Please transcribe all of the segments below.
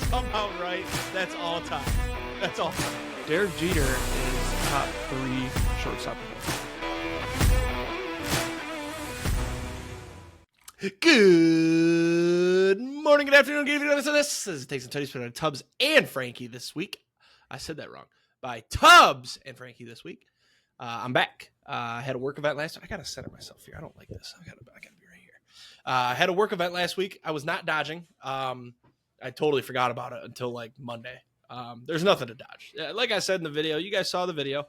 somehow right. That's all time. That's all time. Derek Jeter is top 3 shortstop. Good morning, good afternoon, good evening. So this is Tanks Tuddies by Tubbs and Frankie this week. I said that wrong. By Tubbs and Frankie this week. I'm back. I had a work event last week. I gotta center myself here. I don't like this. I gotta be right here. I had a work event last week. I was not dodging. I totally forgot about it until like Monday. There's nothing to dodge. Like I said in the video, you guys saw the video.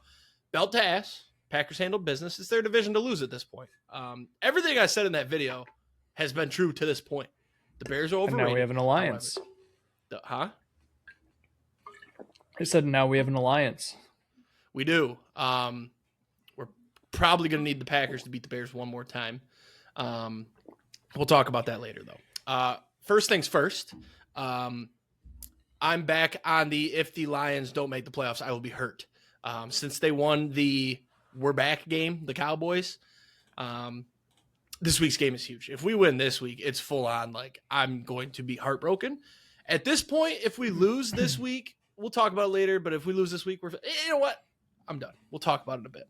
Belt to ass. Packers handled business. It's their division to lose at this point. Everything I said in that video has been true to this point. The Bears are overrated. And now we have an alliance. I said now we have an alliance. We do. We're probably going to need the Packers to beat the Bears one more time. We'll talk about that later, though. First things first. I'm back on the if the Lions don't make the playoffs, I will be hurt. Since they won the we're back game, the Cowboys, this week's game is huge. If we win this week, it's full on. Like, I'm going to be heartbroken. At this point, if we lose this week, we'll talk about it later. But if we lose this week, you know what? I'm done. We'll talk about it in a bit.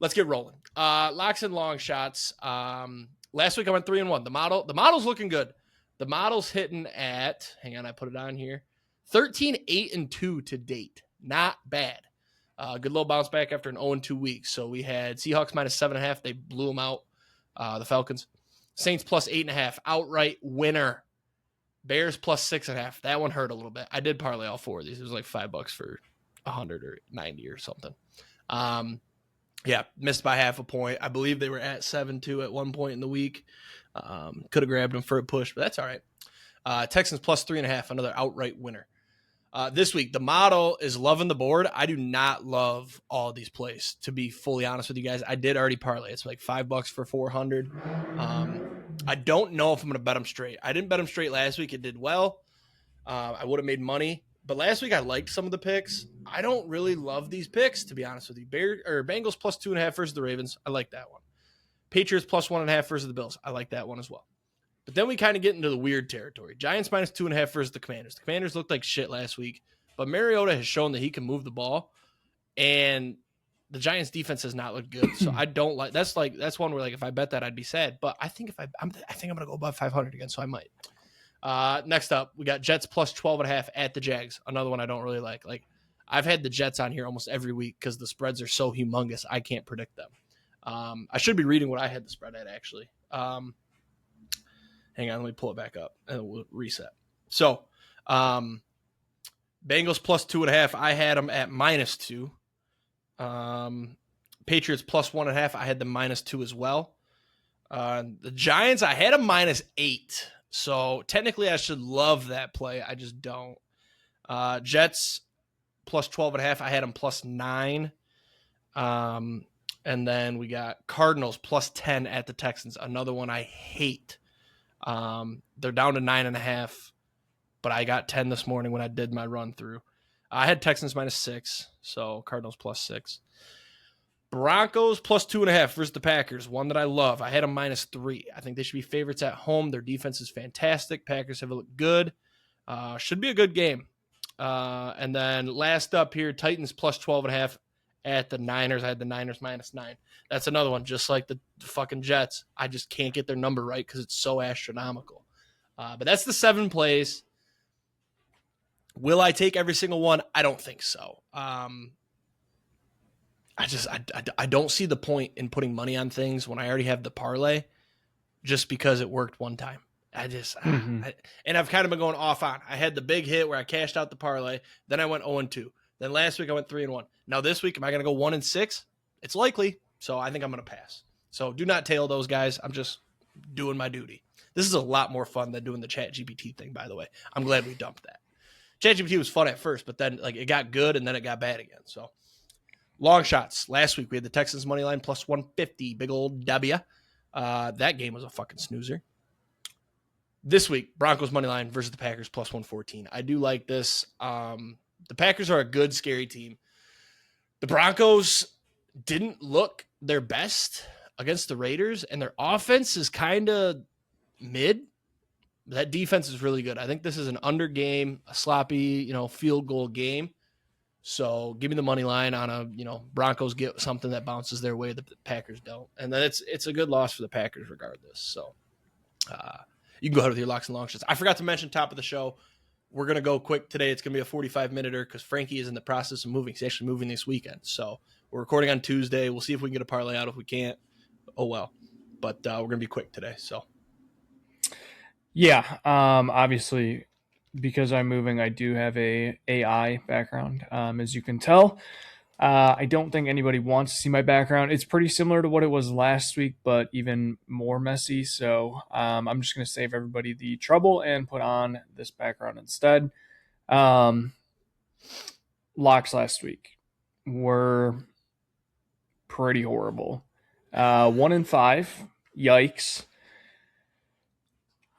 Let's get rolling. Locks and long shots. Last week I went 3-1. The model's looking good. The model's hitting at, hang on, I put it on here, 13-8-2 to date. Not bad. Good little bounce back after an 0-2 week. So we had Seahawks minus 7.5. They blew them out. The Falcons. Saints plus 8.5. Outright winner. Bears plus 6.5. That one hurt a little bit. I did parlay all four of these. It was like $5 for 100 or 90 or something. Yeah, missed by half a point. I believe they were at 7-2 at one point in the week. Could have grabbed them for a push, but that's all right. Texans plus 3.5. Another outright winner. This week, the model is loving the board. I do not love all these plays, to be fully honest with you guys. I did already parlay. It's like $5 for 400. I don't know if I'm going to bet them straight. I didn't bet them straight last week. It did well. I would have made money. But last week, I liked some of the picks. I don't really love these picks, to be honest with you. Bengals plus 2.5 versus the Ravens. I like that one. Patriots plus 1.5 versus the Bills. I like that one as well. But then we kind of get into the weird territory. Giants minus 2.5 versus the Commanders. The Commanders looked like shit last week, but Mariota has shown that he can move the ball, and the Giants defense has not looked good. So I don't like that's one where like if I bet that I'd be sad. But I think I'm gonna go above 500 again, so I might. Next up, we got Jets plus 12.5 at the Jags. Another one I don't really like. Like I've had the Jets on here almost every week because the spreads are so humongous. I can't predict them. I should be reading what I had the spread at actually. Hang on, let me pull it back up and we'll reset. So, Bengals plus 2.5. I had them at -2. Patriots plus 1.5. I had them -2 as well. The Giants, I had them -8. So technically, I should love that play. I just don't. Jets plus 12.5. I had them +9. And then we got Cardinals plus 10 at the Texans. Another one I hate. They're down to 9.5, but I got 10 this morning when I did my run through. I had Texans -6, so Cardinals +6. Broncos plus 2.5 versus the Packers, one that I love. I had them -3. I think they should be favorites at home. Their defense is fantastic. Packers have looked good. Should be a good game. And then last up here, Titans plus 12.5 at the Niners. I had the Niners -9. That's another one, just like the fucking Jets. I just can't get their number right because it's so astronomical. But that's the 7 plays. Will I take every single one? I don't think so. I don't see the point in putting money on things when I already have the parlay just because it worked one time. And I've kind of been going off on. I had the big hit where I cashed out the parlay. Then I went 0-2. Then last week I went 3-1. Now this week, am I going to go 1-6? It's likely. So I think I'm going to pass. So do not tail those guys. I'm just doing my duty. This is a lot more fun than doing the ChatGPT thing, by the way. I'm glad we dumped that. ChatGPT was fun at first, but then like it got good and then it got bad again. So long shots. Last week we had the Texans money line plus 150. Big old W. That game was a fucking snoozer. This week, Broncos money line versus the Packers plus 114. I do like this. The Packers are a good, scary team. The Broncos didn't look their best against the Raiders, and their offense is kind of mid. That defense is really good. I think this is an under game, a sloppy, field goal game. So give me the money line on a, Broncos get something that bounces their way that the Packers don't. And then it's a good loss for the Packers regardless. So you can go ahead with your locks and long shots. I forgot to mention top of the show. We're going to go quick today. It's going to be a 45-minute because Frankie is in the process of moving. He's actually moving this weekend. So we're recording on Tuesday. We'll see if we can get a parlay out. If we can't, oh well. But we're going to be quick today. So yeah, obviously because I'm moving, I do have a AI background, as you can tell. I don't think anybody wants to see my background. It's pretty similar to what it was last week, but even more messy. So I'm just going to save everybody the trouble and put on this background instead. Locks last week were pretty horrible. 1-5. Yikes.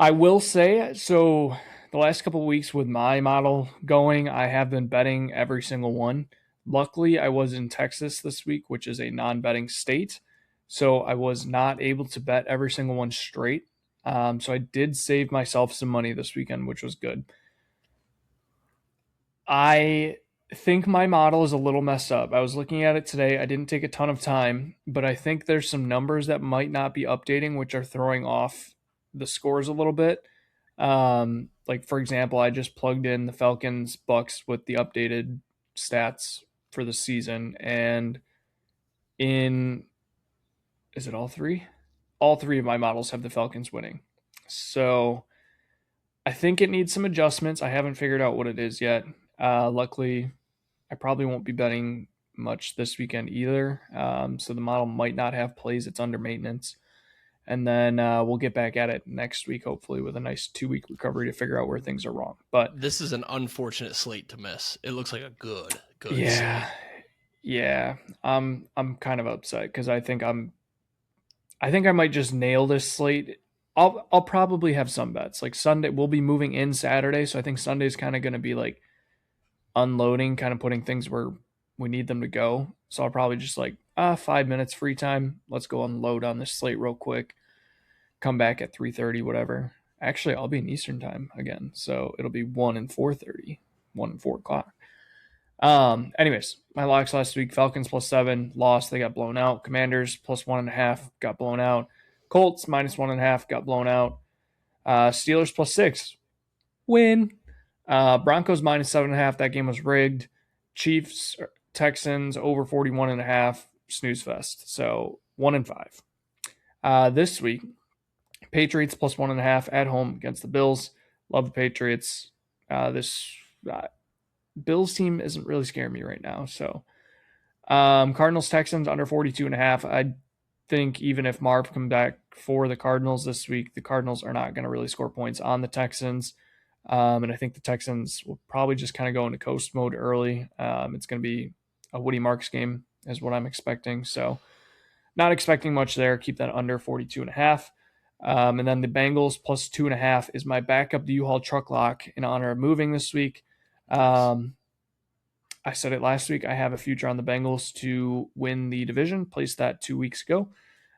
I will say, so the last couple of weeks with my model going, I have been betting every single one. Luckily, I was in Texas this week, which is a non-betting state. So I was not able to bet every single one straight. So I did save myself some money this weekend, which was good. I think my model is a little messed up. I was looking at it today. I didn't take a ton of time, but I think there's some numbers that might not be updating, which are throwing off the scores a little bit. Like for example, I just plugged in the Falcons Bucks with the updated stats for the season, and is it all three? All three of my models have the Falcons winning. So I think it needs some adjustments. I haven't figured out what it is yet. Luckily, I probably won't be betting much this weekend either. So the model might not have plays. It's under maintenance. And then we'll get back at it next week, hopefully, with a nice 2-week recovery to figure out where things are wrong. But this is an unfortunate slate to miss. It looks like a good yeah, slate. Yeah. I'm kind of upset because I think I might just nail this slate. I'll probably have some bets. Like Sunday, we'll be moving in Saturday, so I think Sunday's kind of going to be like unloading, kind of putting things where we need them to go. So I'll probably just 5 minutes free time. Let's go unload on this slate real quick. Come back at 3:30, whatever. Actually, I'll be in Eastern time again, so it'll be 1 and 4:30, 1 and 4 o'clock. Anyways, my locks last week: Falcons +7, lost. They got blown out. Commanders +1.5, got blown out. Colts -1.5, got blown out. Steelers +6, win. Broncos -7.5, that game was rigged. Chiefs, Texans over 41.5, snooze fest. So 1 and 5. This week, Patriots +1.5 at home against the Bills. Love the Patriots. This Bills team isn't really scaring me right now. So Cardinals Texans under 42.5. I think even if Marv come back for the Cardinals this week, the Cardinals are not going to really score points on the Texans. And I think the Texans will probably just kind of go into coast mode early. It's going to be a Woody Marks game is what I'm expecting. So not expecting much there. Keep that under 42.5. And then the Bengals +2.5 is my backup the U-Haul truck lock in honor of moving this week. I said it last week. I have a future on the Bengals to win the division. Placed that 2 weeks ago.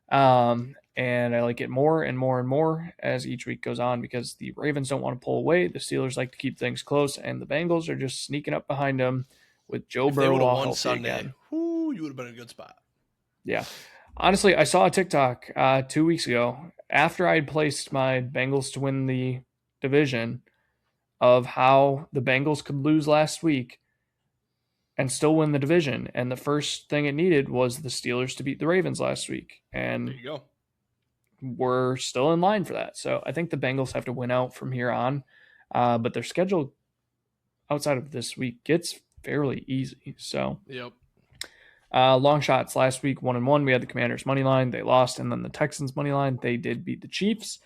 And I like it more and more and more as each week goes on because the Ravens don't want to pull away. The Steelers like to keep things close, and the Bengals are just sneaking up behind them with Joe Burrow all healthy Sunday, again. You would have been in a good spot. Yeah. Honestly, I saw a TikTok 2 weeks ago after I had placed my Bengals to win the division of how the Bengals could lose last week and still win the division. And the first thing it needed was the Steelers to beat the Ravens last week. And there you go. We're still in line for that. So I think the Bengals have to win out from here on. But their schedule outside of this week gets fairly easy. So yep. Longshots last week, 1-1. We had the Commanders money line. They lost. And then the Texans money line. They did beat the Chiefs.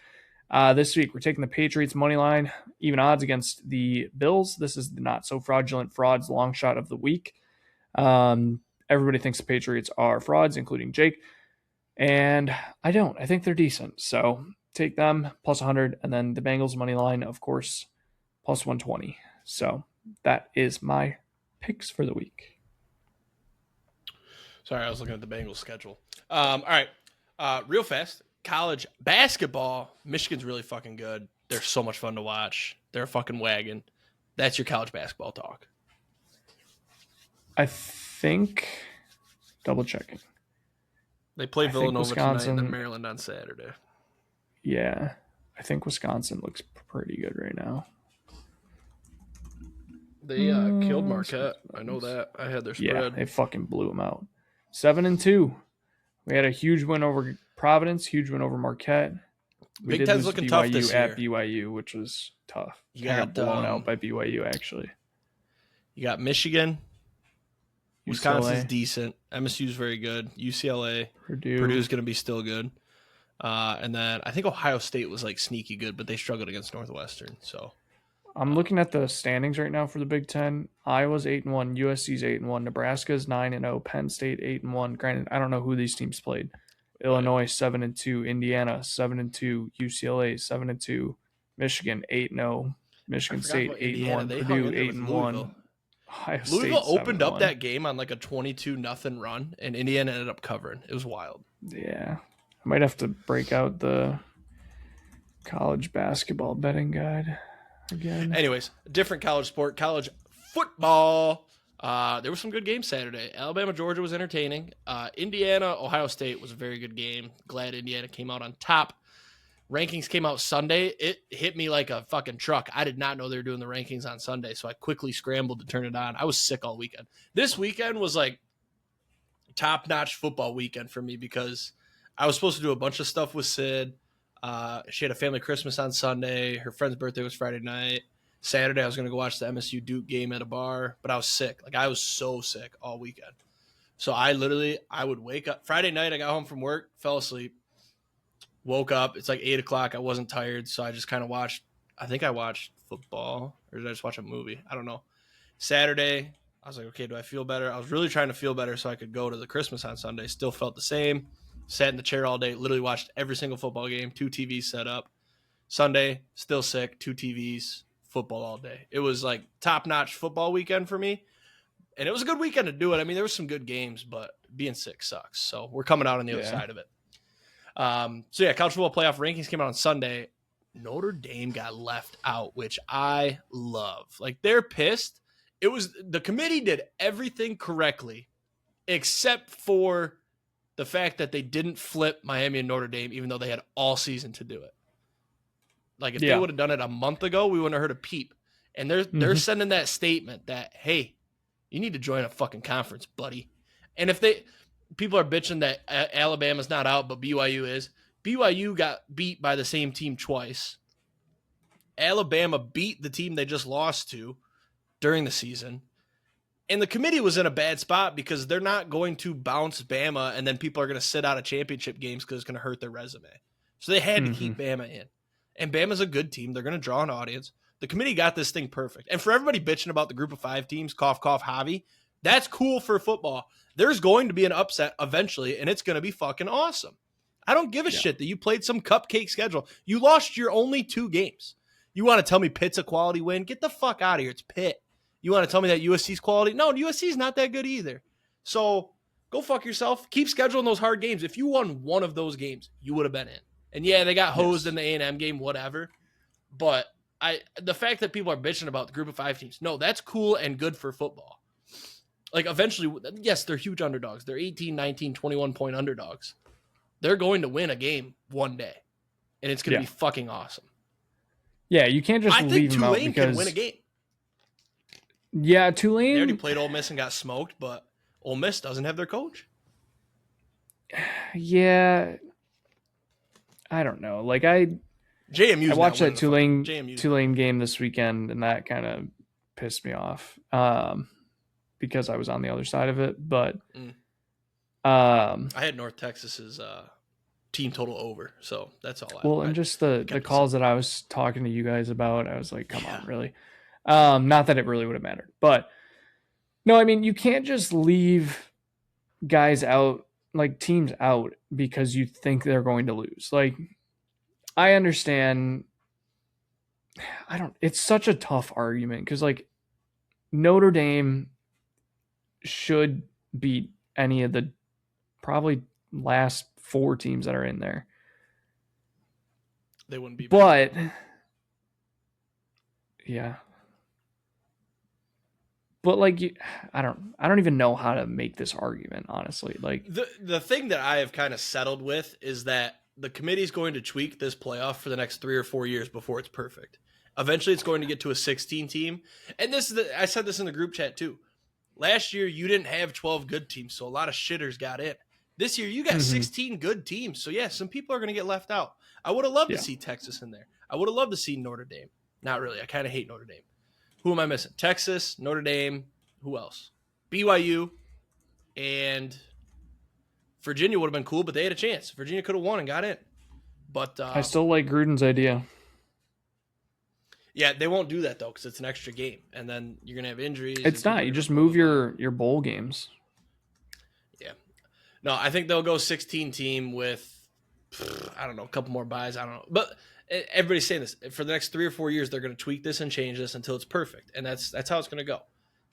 This week, we're taking the Patriots money line, even odds against the Bills. This is the not so fraudulent frauds long shot of the week. Everybody thinks the Patriots are frauds, including Jake. And I don't. I think they're decent. So take them +100. And then the Bengals money line, of course, +120. So that is my picks for the week. Sorry, I was looking at the Bengals schedule. All right. Real fast. college basketball, Michigan's really fucking good. They're so much fun to watch. They're a fucking wagon. That's your college basketball talk. I think, double checking. They play Villanova tonight and then Wisconsin- Maryland on Saturday. Yeah, I think Wisconsin looks pretty good right now. They killed Marquette. I know that. I had their Yeah, spread. they fucking blew them out. 7-2. We had a huge win over Providence, huge win over Marquette. We Big did Ten's lose looking BYU tough this at year. BYU, which was tough. You Got got, blown out by BYU, actually. You got Michigan. Wisconsin's UCLA, decent. MSU's very good. UCLA. Purdue. Purdue's going to be still good. And then I think Ohio State was like sneaky good, but they struggled against Northwestern. So I'm looking at the standings right now for the Big Ten. Iowa's 8-1, USC's 8-1, Nebraska's 9-0, Penn State 8-1. Granted, I don't know who these teams played. Illinois 7-2, Indiana 7-2, UCLA 7-2, Michigan 8-0, Michigan State 8-1, Purdue 8-1. Ohio State Louisville opened 7-1. up that game on like a 22-0 run, and Indiana ended up covering. It was wild. Yeah, I might have to break out the college basketball betting guide again. Anyways, different college sport, college football. There were some good games Saturday. Alabama, Georgia was entertaining. Indiana, Ohio State was a very good game. Glad Indiana came out on top. Rankings came out Sunday. It hit me like a fucking truck. I did not know they were doing the rankings on Sunday, so I quickly scrambled to turn it on. I was sick all weekend. This weekend was like top-notch football weekend for me because I was supposed to do a bunch of stuff with Sid. She had a family Christmas on Sunday. Her friend's birthday was Friday night. Saturday, I was going to go watch the MSU Duke game at a bar, but I was sick. Like, I was so sick all weekend. So I would wake up. Friday night, I got home from work, fell asleep, woke up. It's like 8 o'clock. I wasn't tired, so I just kind of watched. I think I watched football, or did I just watch a movie? I don't know. Saturday, I was like, okay, do I feel better? I was really trying to feel better so I could go to the Christmas on Sunday. Still felt the same. Sat in the chair all day, literally watched every single football game, 2 TVs set up. Sunday, still sick, 2 TVs, football all day. It was like top-notch football weekend for me, and it was a good weekend to do it. I mean, there were some good games, but being sick sucks. So we're coming out on the other side of it. College football playoff rankings came out on Sunday. Notre Dame got left out, which I love. Like, they're pissed. The committee did everything correctly except for the fact that they didn't flip Miami and Notre Dame, even though they had all season to do it. Like, if they would have done it a month ago, we wouldn't have heard a peep. And they're sending that statement that, hey, you need to join a fucking conference, buddy. And if people are bitching that Alabama's not out, but BYU is. BYU got beat by the same team twice. Alabama beat the team they just lost to during the season. And the committee was in a bad spot because they're not going to bounce Bama and then people are going to sit out of championship games because it's going to hurt their resume. So they had to keep Bama in. And Bama's a good team. They're going to draw an audience. The committee got this thing perfect. And for everybody bitching about the group of 5 teams, cough, cough, Javi, that's cool for football. There's going to be an upset eventually, and it's going to be fucking awesome. I don't give a shit that you played some cupcake schedule. You lost your only 2 games. You want to tell me Pitt's a quality win? Get the fuck out of here. It's Pitt. You want to tell me that USC's quality? No, USC's not that good either. So go fuck yourself. Keep scheduling those hard games. If you won one of those games, you would have been in. And yeah, they got hosed in the A&M game, whatever. But the fact that people are bitching about the group of 5 teams, no, that's cool and good for football. Like, eventually, yes, they're huge underdogs. They're 18, 19, 21-point underdogs. They're going to win a game one day, and it's going to be fucking awesome. Yeah, you can't just leave them out because... I think Tulane can win a game. Yeah, Tulane... They already played Ole Miss and got smoked, but Ole Miss doesn't have their coach. Yeah, I don't know. Like, I watched that Tulane game this weekend, and that kind of pissed me off because I was on the other side of it. But I had North Texas's team total over, so that's all. And just the calls that I was talking to you guys about, I was like, come on, really? Not that it really would have mattered, but no, I mean, you can't just leave guys out, like teams out, because you think they're going to lose. Like, I understand. It's such a tough argument because, like, Notre Dame should beat any of the probably last 4 teams that are in there. They wouldn't be bad. But yeah. But like I don't even know how to make this argument, honestly. Like the thing that I have kind of settled with is that the committee is going to tweak this playoff for the next 3 or 4 years before it's perfect. Eventually it's going to get to a 16 team. And I said this in the group chat too. Last year you didn't have 12 good teams, so a lot of shitters got in. This year you got 16 good teams. So yeah, some people are going to get left out. I would have loved to see Texas in there. I would have loved to see Notre Dame. Not really. I kind of hate Notre Dame. Who am I missing? Texas, Notre Dame, who else? BYU, and Virginia would have been cool, but they had a chance. Virginia could have won and got in. But I still like Gruden's idea. Yeah, they won't do that, though, because it's an extra game. And then you're going to have injuries. It's not. You just move your bowl games. Yeah. No, I think they'll go 16 team with, I don't know, a couple more buys. I don't know. But everybody's saying this. For the next 3 or 4 years, they're going to tweak this and change this until it's perfect. And that's how it's going to go.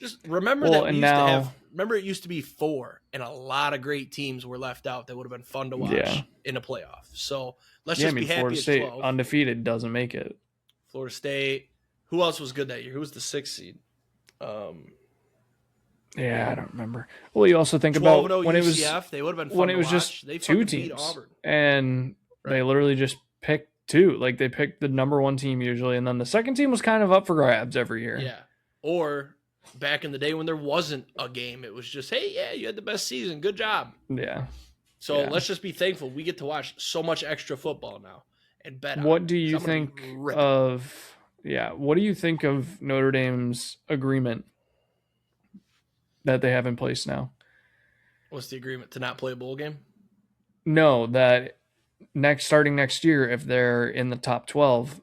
Just remember remember it used to be 4, and a lot of great teams were left out that would have been fun to watch in a playoff. So let's just be happy Florida at State 12. Undefeated doesn't make it. Florida State. Who else was good that year? Who was the 6th seed? Yeah, I don't remember. Well, you also think about when UCF, they would have been fun to watch. Just they 2 teams, and they literally just picked 2. Like they picked the number 1 team usually, and then the second team was kind of up for grabs every year. Yeah, or back in the day when there wasn't a game, it was just, hey, yeah, you had the best season, good job. Yeah. So let's just be thankful we get to watch so much extra football now and bet. What do you think of? Yeah, what do you think of Notre Dame's agreement that they have in place now? What's the agreement? To not play a bowl game? No, that starting next year, if they're in the top 12,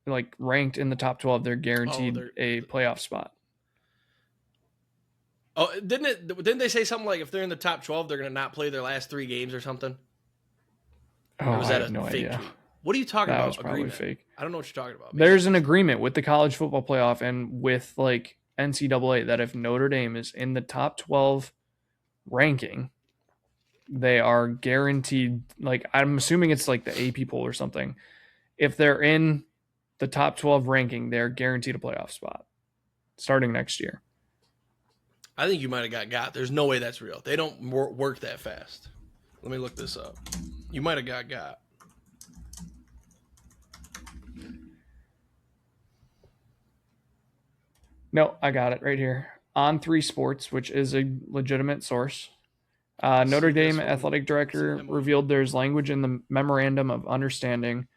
like ranked in the top 12, they're guaranteed a playoff spot. Oh, didn't they say something like if they're in the top 12, they're going to not play their last 3 games or something? Oh, or was I that have no fake idea. tweet? What are you talking that about? Was probably fake. I don't know what you're talking about. There's an agreement with the college football playoff and with like NCAA that if Notre Dame is in the top 12 ranking, they are guaranteed, like I'm assuming it's like the AP poll or something. If they're in the top 12 ranking, they're guaranteed a playoff spot starting next year. I think you might have got. There's no way that's real. They don't work that fast. Let me look this up. You might have got. No, I got it right here. On 3 Sports, which is a legitimate source. Notre Dame athletic director revealed there's language in the memorandum of understanding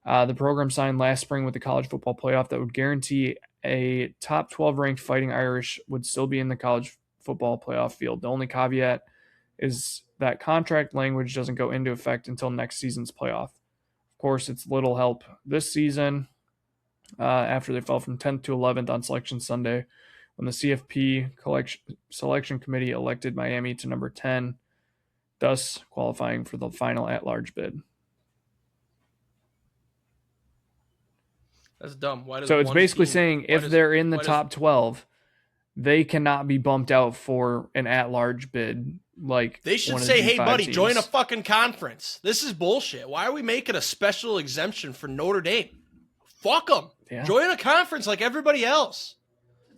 the program signed last spring with the college football playoff that would guarantee a top 12 ranked Fighting Irish would still be in the college football playoff field. The only caveat is that contract language doesn't go into effect until next season's playoff. Of course, it's little help this season after they fell from 10th to 11th on Selection Sunday when the CFP selection committee elected Miami to number 10, thus qualifying for the final at-large bid. That's dumb. So it's basically saying if they're in the top 12, they cannot be bumped out for an at-large bid. Like they should say, "Hey, buddy, join a fucking conference." This is bullshit. Why are we making a special exemption for Notre Dame? Fuck them. Yeah. Join a conference like everybody else.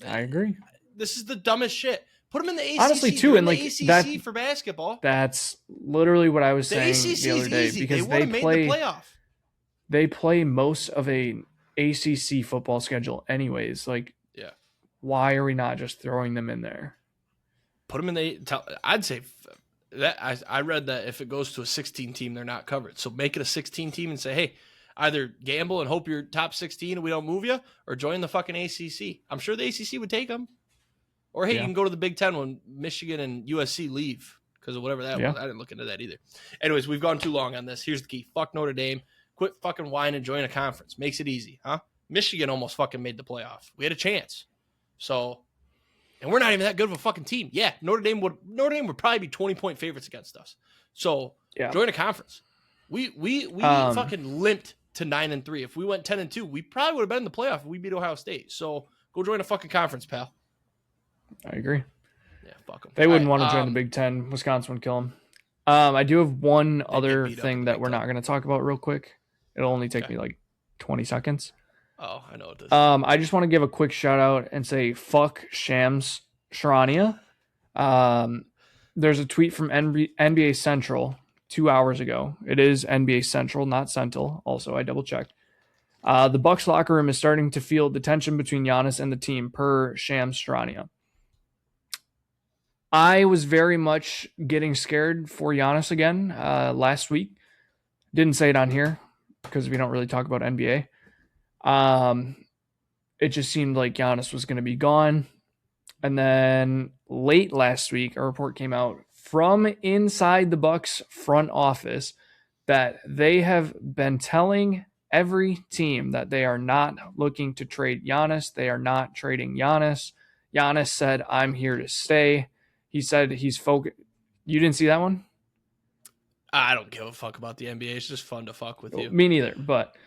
I agree. This is the dumbest shit. Put them in the ACC. Honestly, too, and like ACC that, for basketball. That's literally what I was saying the other day easy. Because they play the playoff. They play most of a ACC football schedule, anyways. Like, yeah, why are we not just throwing them in there? Put them in the. I'd say that I read that if it goes to a 16 team, they're not covered. So make it a 16 team and say, hey, either gamble and hope you're top 16 and we don't move you, or join the fucking ACC. I'm sure the ACC would take them. Or, hey, you can go to the Big Ten when Michigan and USC leave because of whatever that was. I didn't look into that either. Anyways, we've gone too long on this. Here's the key. Fuck Notre Dame. Quit fucking whining and join a conference. Makes it easy, huh? Michigan almost fucking made the playoff. We had a chance. So, and we're not even that good of a fucking team. Yeah, Notre Dame would probably be 20-point favorites against us. So, join a conference. We fucking limped to 9-3. If we went 10-2, we probably would have been in the playoff if we beat Ohio State. So, go join a fucking conference, pal. I agree. Yeah, fuck them. They wouldn't want to join the Big Ten. Wisconsin would kill them. I do have one other thing that we're not going to talk about real quick. It'll only take me like 20 seconds. Oh, I know what this is. I just want to give a quick shout out and say fuck Shams Charania. There's a tweet from NBA Central 2 hours ago. It is NBA Central, not Central. Also, I double checked. The Bucks locker room is starting to feel the tension between Giannis and the team, per Shams Charania. I was very much getting scared for Giannis again last week. Didn't say it on here because we don't really talk about NBA. It just seemed like Giannis was going to be gone. And then late last week, a report came out from inside the Bucks front office that they have been telling every team that they are not looking to trade Giannis. They are not trading Giannis. Giannis said, I'm here to stay. He said he's focused. You didn't see that one? I don't give a fuck about the NBA. It's just fun to fuck with you. Me neither, but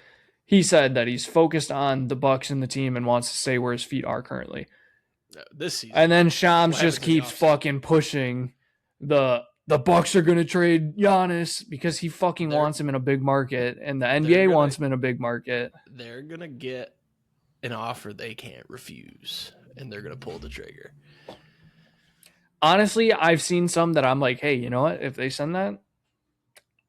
he said that he's focused on the Bucks and the team and wants to stay where his feet are currently. This season. And then Shams just keeps fucking pushing the Bucks are going to trade Giannis because he fucking wants him in a big market and the NBA wants him in a big market. They're going to get an offer they can't refuse and they're going to pull the trigger. Honestly, I've seen some that I'm like, hey, you know what? If they send that,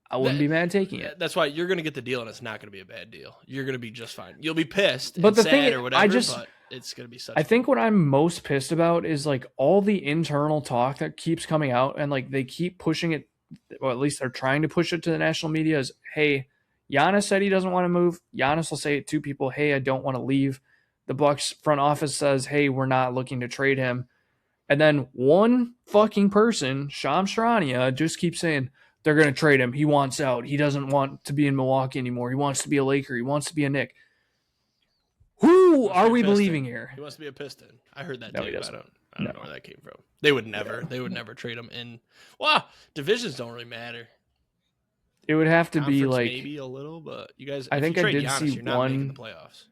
I wouldn't be mad taking it. That's why you're going to get the deal, and it's not going to be a bad deal. You're going to be just fine. You'll be pissed, but the sad thing, or whatever. But it's going to be such. I think what I'm most pissed about is like all the internal talk that keeps coming out, and like they keep pushing it, or at least they're trying to push it to the national media. Is hey, Giannis said he doesn't want to move. Giannis will say it to people, hey, I don't want to leave. The Bucks front office says, hey, we're not looking to trade him. And then one fucking person, Shams Charania, just keeps saying they're going to trade him. He wants out. He doesn't want to be in Milwaukee anymore. He wants to be a Laker. He wants to be a Knick. Who are we believing here? He wants to be a Piston. I heard that no, too. I don't know where that came from. They would never. Yeah. They would never trade him in. Well, divisions don't really matter. It would have to be like maybe a little, but you guys. I think I did Giannis, see you're not one. Making the playoffs.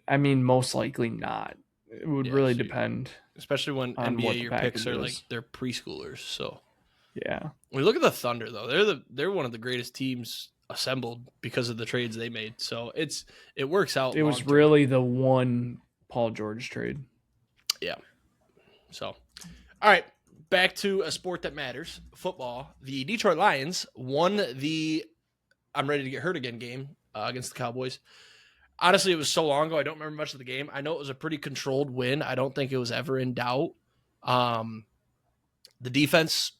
I mean, most likely not. It would really depend, especially when NBA your picks are like they're preschoolers. So yeah, we look at the Thunder though. They're one of the greatest teams assembled because of the trades they made. So it works out. It was really the one Paul George trade. Yeah. So, all right, back to a sport that matters, football. The Detroit Lions won the "I'm ready to get hurt again" game against the Cowboys. Honestly, it was so long ago, I don't remember much of the game. I know it was a pretty controlled win. I don't think it was ever in doubt. The defense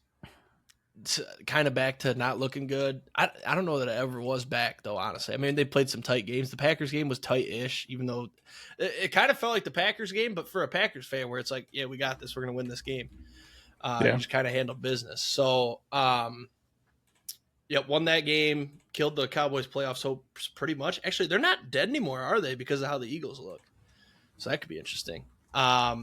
kind of back to not looking good. I don't know that it ever was back, though, honestly. I mean, they played some tight games. The Packers game was tight-ish, even though it kind of felt like the Packers game, but for a Packers fan where it's like, yeah, we got this. We're going to win this game. Just kind of handle business. So, won that game, killed the Cowboys playoffs hopes pretty much. Actually, they're not dead anymore, are they? Because of how the Eagles look. So that could be interesting. That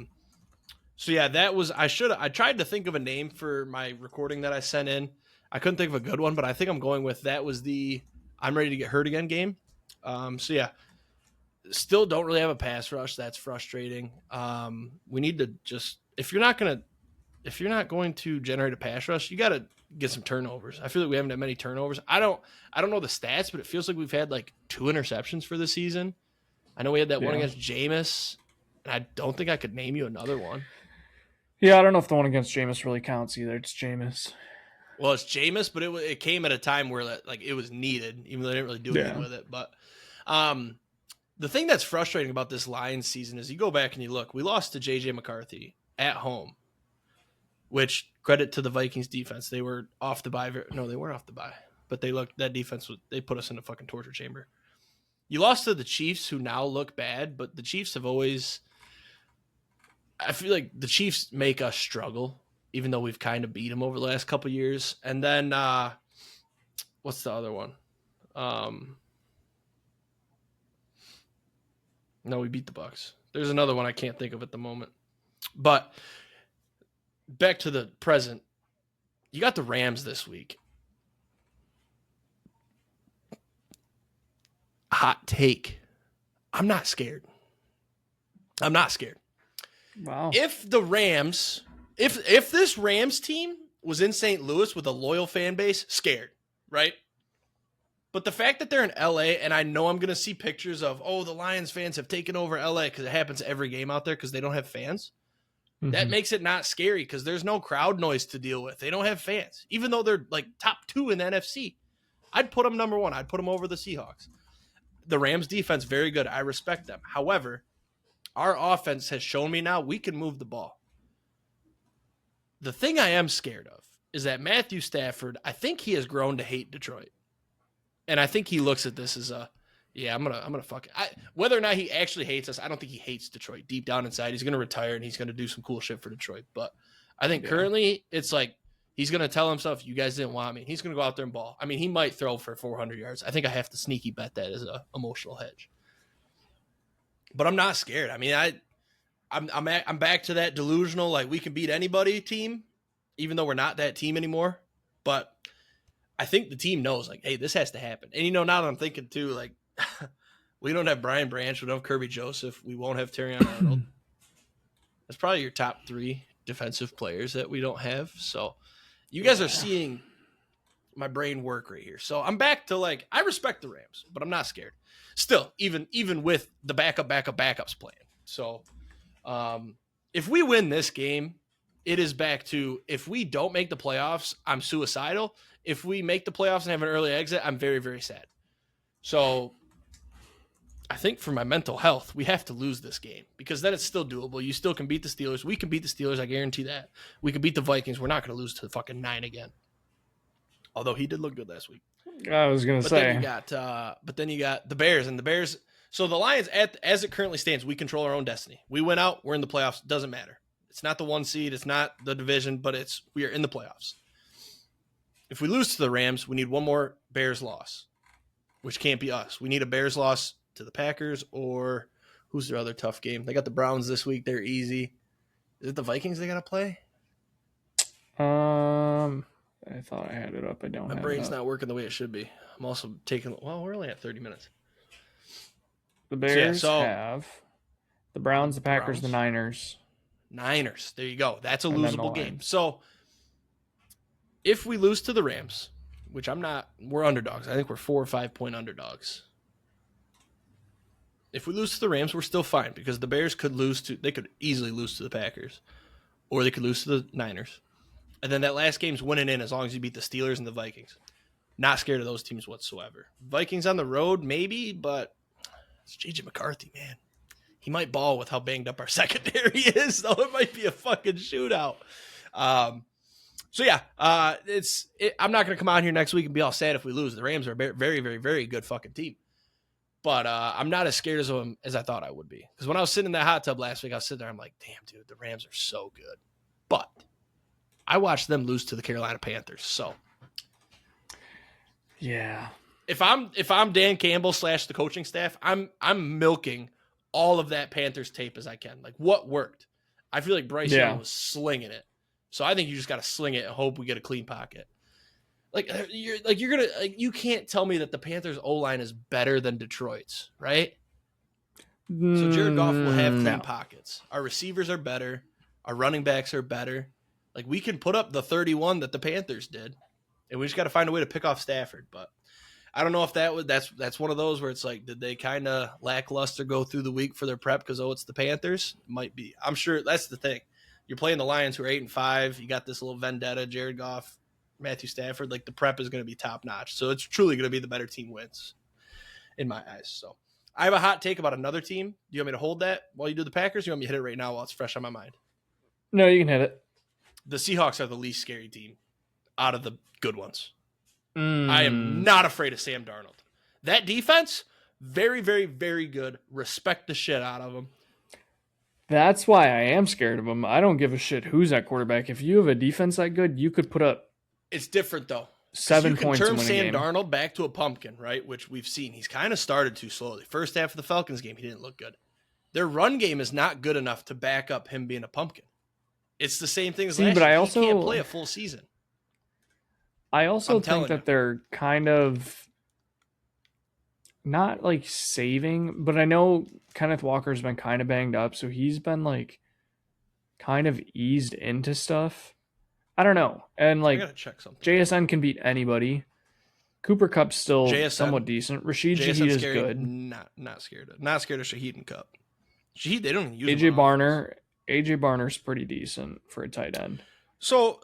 was I tried to think of a name for my recording that I sent in. I couldn't think of a good one, but I think I'm going with that was the "I'm ready to get hurt again" game. Still don't really have a pass rush. That's frustrating. We need to just if you're not going to generate a pass rush, you got to get some turnovers. I feel like we haven't had many turnovers. I don't know the stats, but it feels like we've had like 2 interceptions for the season. I know we had that one against Jameis, and I don't think I could name you another one. Yeah, I don't know if the one against Jameis really counts either. It's Jameis. Well, it's Jameis, but it came at a time where like it was needed, even though they didn't really do anything with it. But the thing that's frustrating about this Lions season is you go back and you look. We lost to J.J. McCarthy at home, which credit to the Vikings defense. They were off the bye. No, they weren't off the bye, but that defense they put us in a fucking torture chamber. You lost to the Chiefs, who now look bad, but the Chiefs have always. I feel like the Chiefs make us struggle, even though we've kind of beat them over the last couple of years. And then, what's the other one? No, we beat the Bucs. There's another one I can't think of at the moment. But back to the present, you got the Rams this week. Hot take. I'm not scared. Wow. If the Rams, if this Rams team was in St. Louis with a loyal fan base, scared, right? But the fact that they're in LA, and I know I'm going to see pictures of, the Lions fans have taken over LA because it happens every game out there because they don't have fans. That makes it not scary because there's no crowd noise to deal with. They don't have fans, even though they're like top 2 in the NFC. I'd put them number 1. I'd put them over the Seahawks. The Rams defense, very good. I respect them. However, our offense has shown me now we can move the ball. The thing I am scared of is that Matthew Stafford, I think he has grown to hate Detroit. And I think he looks at this as I'm gonna fuck it. Whether or not he actually hates us, I don't think he hates Detroit. Deep down inside, he's gonna retire and he's gonna do some cool shit for Detroit. But I think currently it's like he's gonna tell himself, "You guys didn't want me." He's gonna go out there and ball. I mean, he might throw for 400 yards. I think I have to sneaky bet that as a emotional hedge. But I'm not scared. I mean, I'm back to that delusional like we can beat anybody team, even though we're not that team anymore. But I think the team knows, like, hey, this has to happen. And, now that I'm thinking, too, like, we don't have Brian Branch. We don't have Kirby Joseph. We won't have Terrion Arnold. That's probably your top 3 defensive players that we don't have. So you guys are seeing my brain work right here. So I'm back to, like, I respect the Rams, but I'm not scared. Still, even with the backups playing. So if we win this game, it is back to if we don't make the playoffs, I'm suicidal. If we make the playoffs and have an early exit, I'm very, very sad. So I think for my mental health, we have to lose this game because then it's still doable. You still can beat the Steelers. We can beat the Steelers. I guarantee that. We can beat the Vikings. We're not going to lose to the fucking 9 again. Although he did look good last week. I was going to say. But then you got the Bears and the Bears. So the Lions, as it currently stands, we control our own destiny. We went out. We're in the playoffs. It doesn't matter. It's not the 1 seed. It's not the division, but we are in the playoffs. If we lose to the Rams, we need one more Bears loss, which can't be us. We need a Bears loss to the Packers or who's their other tough game? They got the Browns this week. They're easy. Is it the Vikings they got to play? I thought I had it up. I don't have it up. My brain's not working the way it should be. I'm also taking – we're only at 30 minutes. The Bears have the Browns, the Packers, the Niners. Niners. There you go. That's a losable game. So – if we lose to the Rams, which I'm not, we're underdogs. I think we're 4 or 5 point underdogs. If we lose to the Rams, we're still fine because the Bears could easily lose to the Packers or they could lose to the Niners. And then that last game's winning in as long as you beat the Steelers and the Vikings. Not scared of those teams whatsoever. Vikings on the road, maybe, but it's J.J. McCarthy, man. He might ball with how banged up our secondary is, though. It might be a fucking shootout. So, yeah, I'm not going to come out here next week and be all sad if we lose. The Rams are a very, very, very good fucking team. But I'm not as scared of them as I thought I would be. Because when I was sitting in that hot tub last week, I was sitting there, I'm like, damn, dude, the Rams are so good. But I watched them lose to the Carolina Panthers. So, yeah. If I'm Dan Campbell / the coaching staff, I'm milking all of that Panthers tape as I can. Like, what worked? I feel like Bryce Young was slinging it. So I think you just got to sling it and hope we get a clean pocket. You can't tell me that the Panthers O-line is better than Detroit's, right? So Jared Goff will have clean pockets. Our receivers are better. Our running backs are better. Like we can put up the 31 that the Panthers did, and we just got to find a way to pick off Stafford. But I don't know if that's one of those where it's like, did they kind of lackluster go through the week for their prep because it's the Panthers? Might be. I'm sure that's the thing. You're playing the Lions who are 8-5. You got this little vendetta, Jared Goff, Matthew Stafford. Like the prep is going to be top notch. So it's truly going to be the better team wins in my eyes. So I have a hot take about another team. Do you want me to hold that while you do the Packers? Or you want me to hit it right now while it's fresh on my mind? No, you can hit it. The Seahawks are the least scary team out of the good ones. I am not afraid of Sam Darnold. That defense, very, very, very good. Respect the shit out of them. That's why I am scared of them. I don't give a shit who's at quarterback. If you have a defense that good, you could put up. It's different though. 7 points. You can turn Sam game. Darnold back to a pumpkin, right? Which we've seen. He's kind of started too slowly. First half of the Falcons game, he didn't look good. Their run game is not good enough to back up him being a pumpkin. It's the same thing as last year. He can't play a full season. I also think that they're kind of not like saving, but I know Kenneth Walker's been kind of banged up, so he's been like kind of eased into stuff. I don't know. And like I gotta check something. JSN can beat anybody. Cooper Cup's still JSN. somewhat decent. Rashid JSN Shaheed is scary. good. Not scared of Shaheed and Cup. Shaheed, they don't even use AJ him on offense. Barner's pretty decent for a tight end. So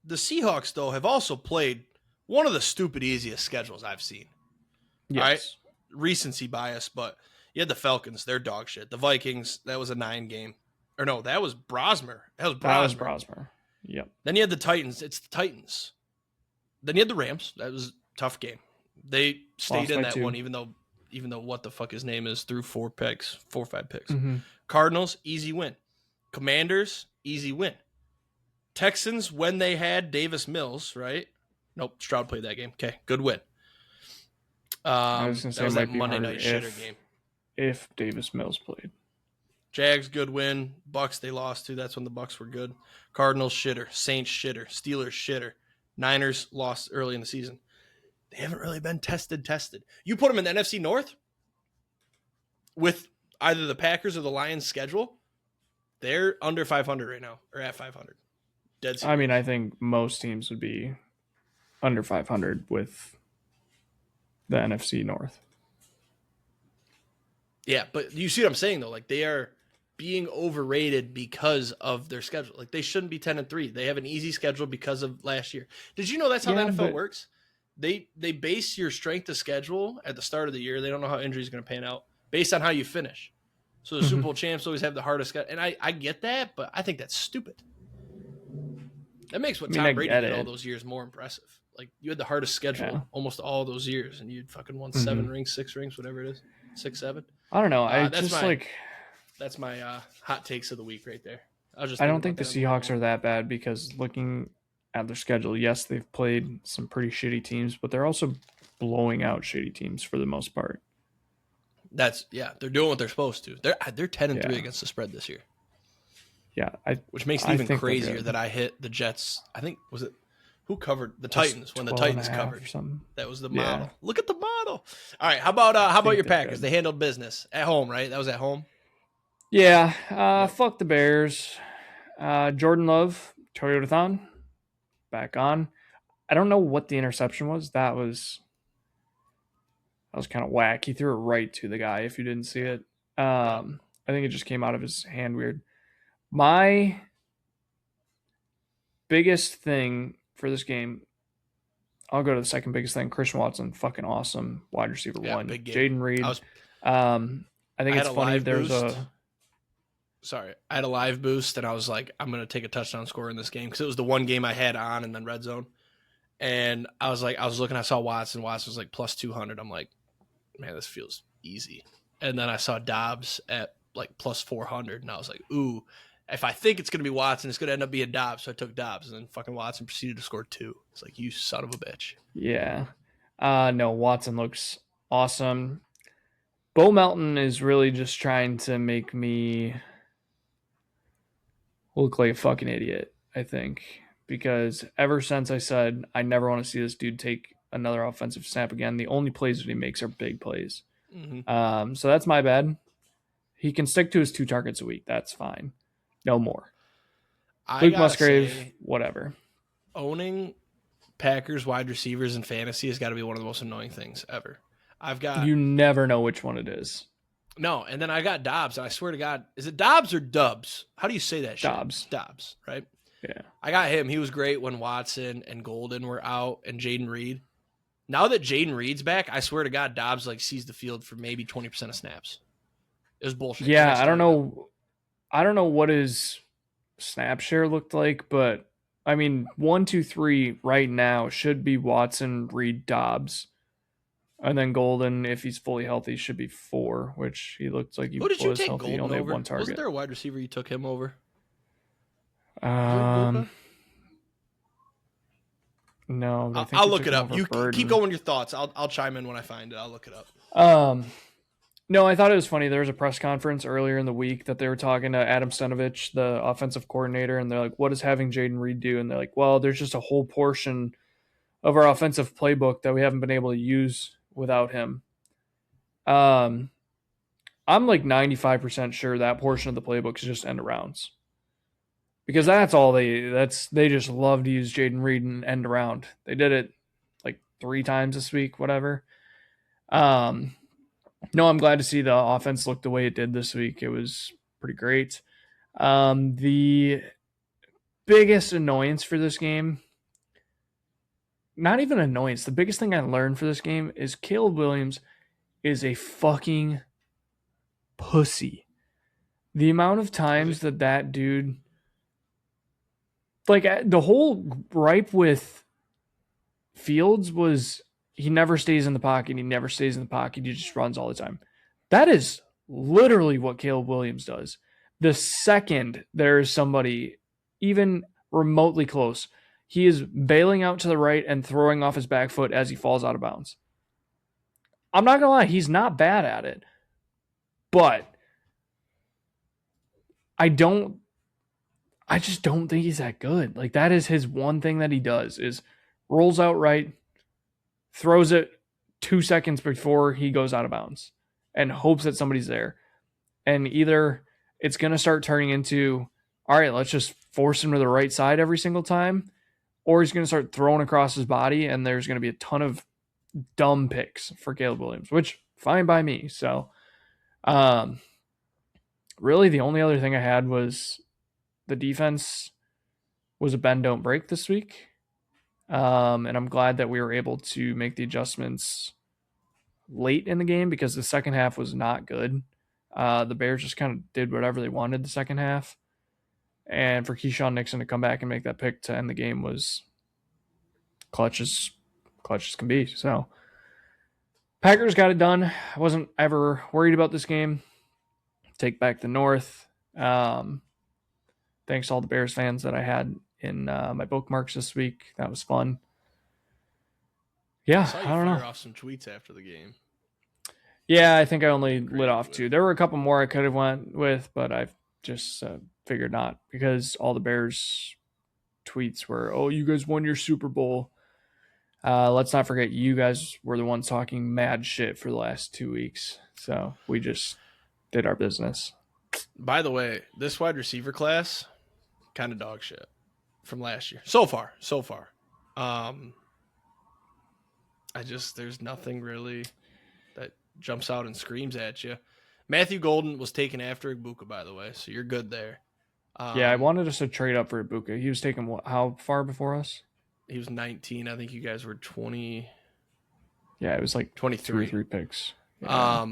the Seahawks, though, have also played one of the stupid easiest schedules I've seen. Yes. All right? Recency bias, but you had the Falcons, they're dog shit. The Vikings, that was a 9 game. Or no, that was Brosmer. That was Brosmer. Yep. Then you had the Titans. It's the Titans. Then you had the Rams. That was a tough game. They stayed in that 2. one, even though what the fuck his name is, threw 4 or 5 picks. Mm-hmm. Cardinals, easy win. Commanders, easy win. Texans, when they had Davis Mills, right? Nope, Stroud played that game. Okay, good win. I was going to say it might be Monday harder night shitter game. If Davis Mills played. Jags, good win. Bucks, they lost to. That's when the Bucks were good. Cardinals, shitter. Saints, shitter. Steelers, shitter. Niners lost early in the season. They haven't really been tested. You put them in the NFC North with either the Packers or the Lions schedule, they're under 500 right now, or at 500. Dead serious. I mean, I think most teams would be under 500 with the NFC North. Yeah, but you see what I'm saying, though? Like, they are being overrated because of their schedule. Like, they shouldn't be 10-3. They have an easy schedule because of last year. Did you know that's how the NFL works? They base your strength of schedule at the start of the year. They don't know how injuries are going to pan out based on how you finish. So the Super Bowl champs always have the hardest schedule. And I get that, but I think that's stupid. That makes what Tom Brady did all those years more impressive. Like, you had the hardest schedule almost all those years, and you'd fucking won 7 rings, 6 rings, whatever it is. 6, 7. I don't know. That's my hot takes of the week right there. I don't think the Seahawks are that bad because looking at their schedule, yes, they've played some pretty shitty teams, but they're also blowing out shitty teams for the most part. They're doing what they're supposed to. They're 10-3 against the spread this year. Yeah, which makes it even crazier that I hit the Jets. I think who covered the Titans when the Titans covered? That was the model. Yeah. Look at the model. All right, how about your Packers? They handled business at home, right? That was at home. Yeah. Fuck the Bears. Jordan Love, Toyotathon, back on. I don't know what the interception was. That was kind of whack. He threw it right to the guy. If you didn't see it, I think it just came out of his hand weird. My biggest thing for this game, I'll go to the second biggest thing. Christian Watson, fucking awesome wide receiver 1. Jaden Reed. I think it's funny. I had a live boost, and I was like, I'm going to take a touchdown score in this game because it was the one game I had on and then red zone. And I was looking, I saw Watson. Watson was like plus 200. I'm like, man, this feels easy. And then I saw Dobbs at like plus 400, and I was like, ooh. If I think it's going to be Watson, it's going to end up being Dobbs. So I took Dobbs, and then fucking Watson proceeded to score 2. It's like, you son of a bitch. Yeah. No, Watson looks awesome. Bo Melton is really just trying to make me look like a fucking idiot, I think. Because ever since I said I never want to see this dude take another offensive snap again, the only plays that he makes are big plays. Mm-hmm. So that's my bad. He can stick to his 2 targets a week. That's fine. No more. Luke Musgrave, whatever. Owning Packers wide receivers in fantasy has got to be one of the most annoying things ever. You never know which one it is. No, and then I got Dobbs, and I swear to God, is it Dobbs or Dubs? How do you say that shit? Dobbs, right? Yeah. I got him. He was great when Watson and Golden were out and Jaden Reed. Now that Jaden Reed's back, I swear to God, Dobbs sees the field for maybe 20% of snaps. It was bullshit. Yeah, I don't know what his snap share looked like, but I mean, 1, 2, 3 right now should be Watson, Reed, Dobbs, and then Golden, if he's fully healthy, should be 4, which he looked like he was healthy. Golden he only over? Had 1 target. Wasn't there a wide receiver you took him over? No, I'll look it up. You keep going with your thoughts. I'll chime in when I find it. I'll look it up. No, I thought it was funny. There was a press conference earlier in the week that they were talking to Adam Stenovich, the offensive coordinator, and they're like, what does having Jaden Reed do? And they're like, well, there's just a whole portion of our offensive playbook that we haven't been able to use without him. I'm like 95% sure that portion of the playbook is just end arounds. Because that's all they just love to use Jaden Reed and end around. They did it like 3 times this week, whatever. No, I'm glad to see the offense look the way it did this week. It was pretty great. The biggest annoyance for this game, not even annoyance, the biggest thing I learned for this game is Caleb Williams is a fucking pussy. The amount of times that dude, like, the whole gripe with Fields was he never stays in the pocket. He never stays in the pocket. He just runs all the time. That is literally what Caleb Williams does. The second there is somebody even remotely close, he is bailing out to the right and throwing off his back foot as he falls out of bounds. I'm not going to lie, he's not bad at it. But I just don't think he's that good. Like, that is his one thing that he does is rolls out right, throws it 2 seconds before he goes out of bounds and hopes that somebody's there. And either it's going to start turning into, all right, let's just force him to the right side every single time, or he's going to start throwing across his body, and there's going to be a ton of dumb picks for Caleb Williams, which fine by me. So, really the only other thing I had was the defense was a bend don't break this week. And I'm glad that we were able to make the adjustments late in the game because the second half was not good. The Bears just kind of did whatever they wanted the second half. And for Keyshawn Nixon to come back and make that pick to end the game was clutch as can be. So Packers got it done. I wasn't ever worried about this game. Take back the North. Thanks to all the Bears fans that I had in my bookmarks this week. That was fun. Yeah, I don't know. Off some tweets after the game. Yeah, I think I only lit off 2. There were a couple more I could have went with, but I've just figured not because all the Bears tweets were, "Oh, you guys won your Super Bowl." Let's not forget you guys were the ones talking mad shit for the last 2 weeks. So we just did our business. By the way, this wide receiver class, kind of dog shit from last year. So far. There's nothing really that jumps out and screams at you. Matthew Golden was taken after Ibuka, by the way, so you're good there. Yeah, I wanted us to trade up for Ibuka. He was taken how far before us? He was 19. I think you guys were 20. Yeah, it was like 23 3 picks. Yeah.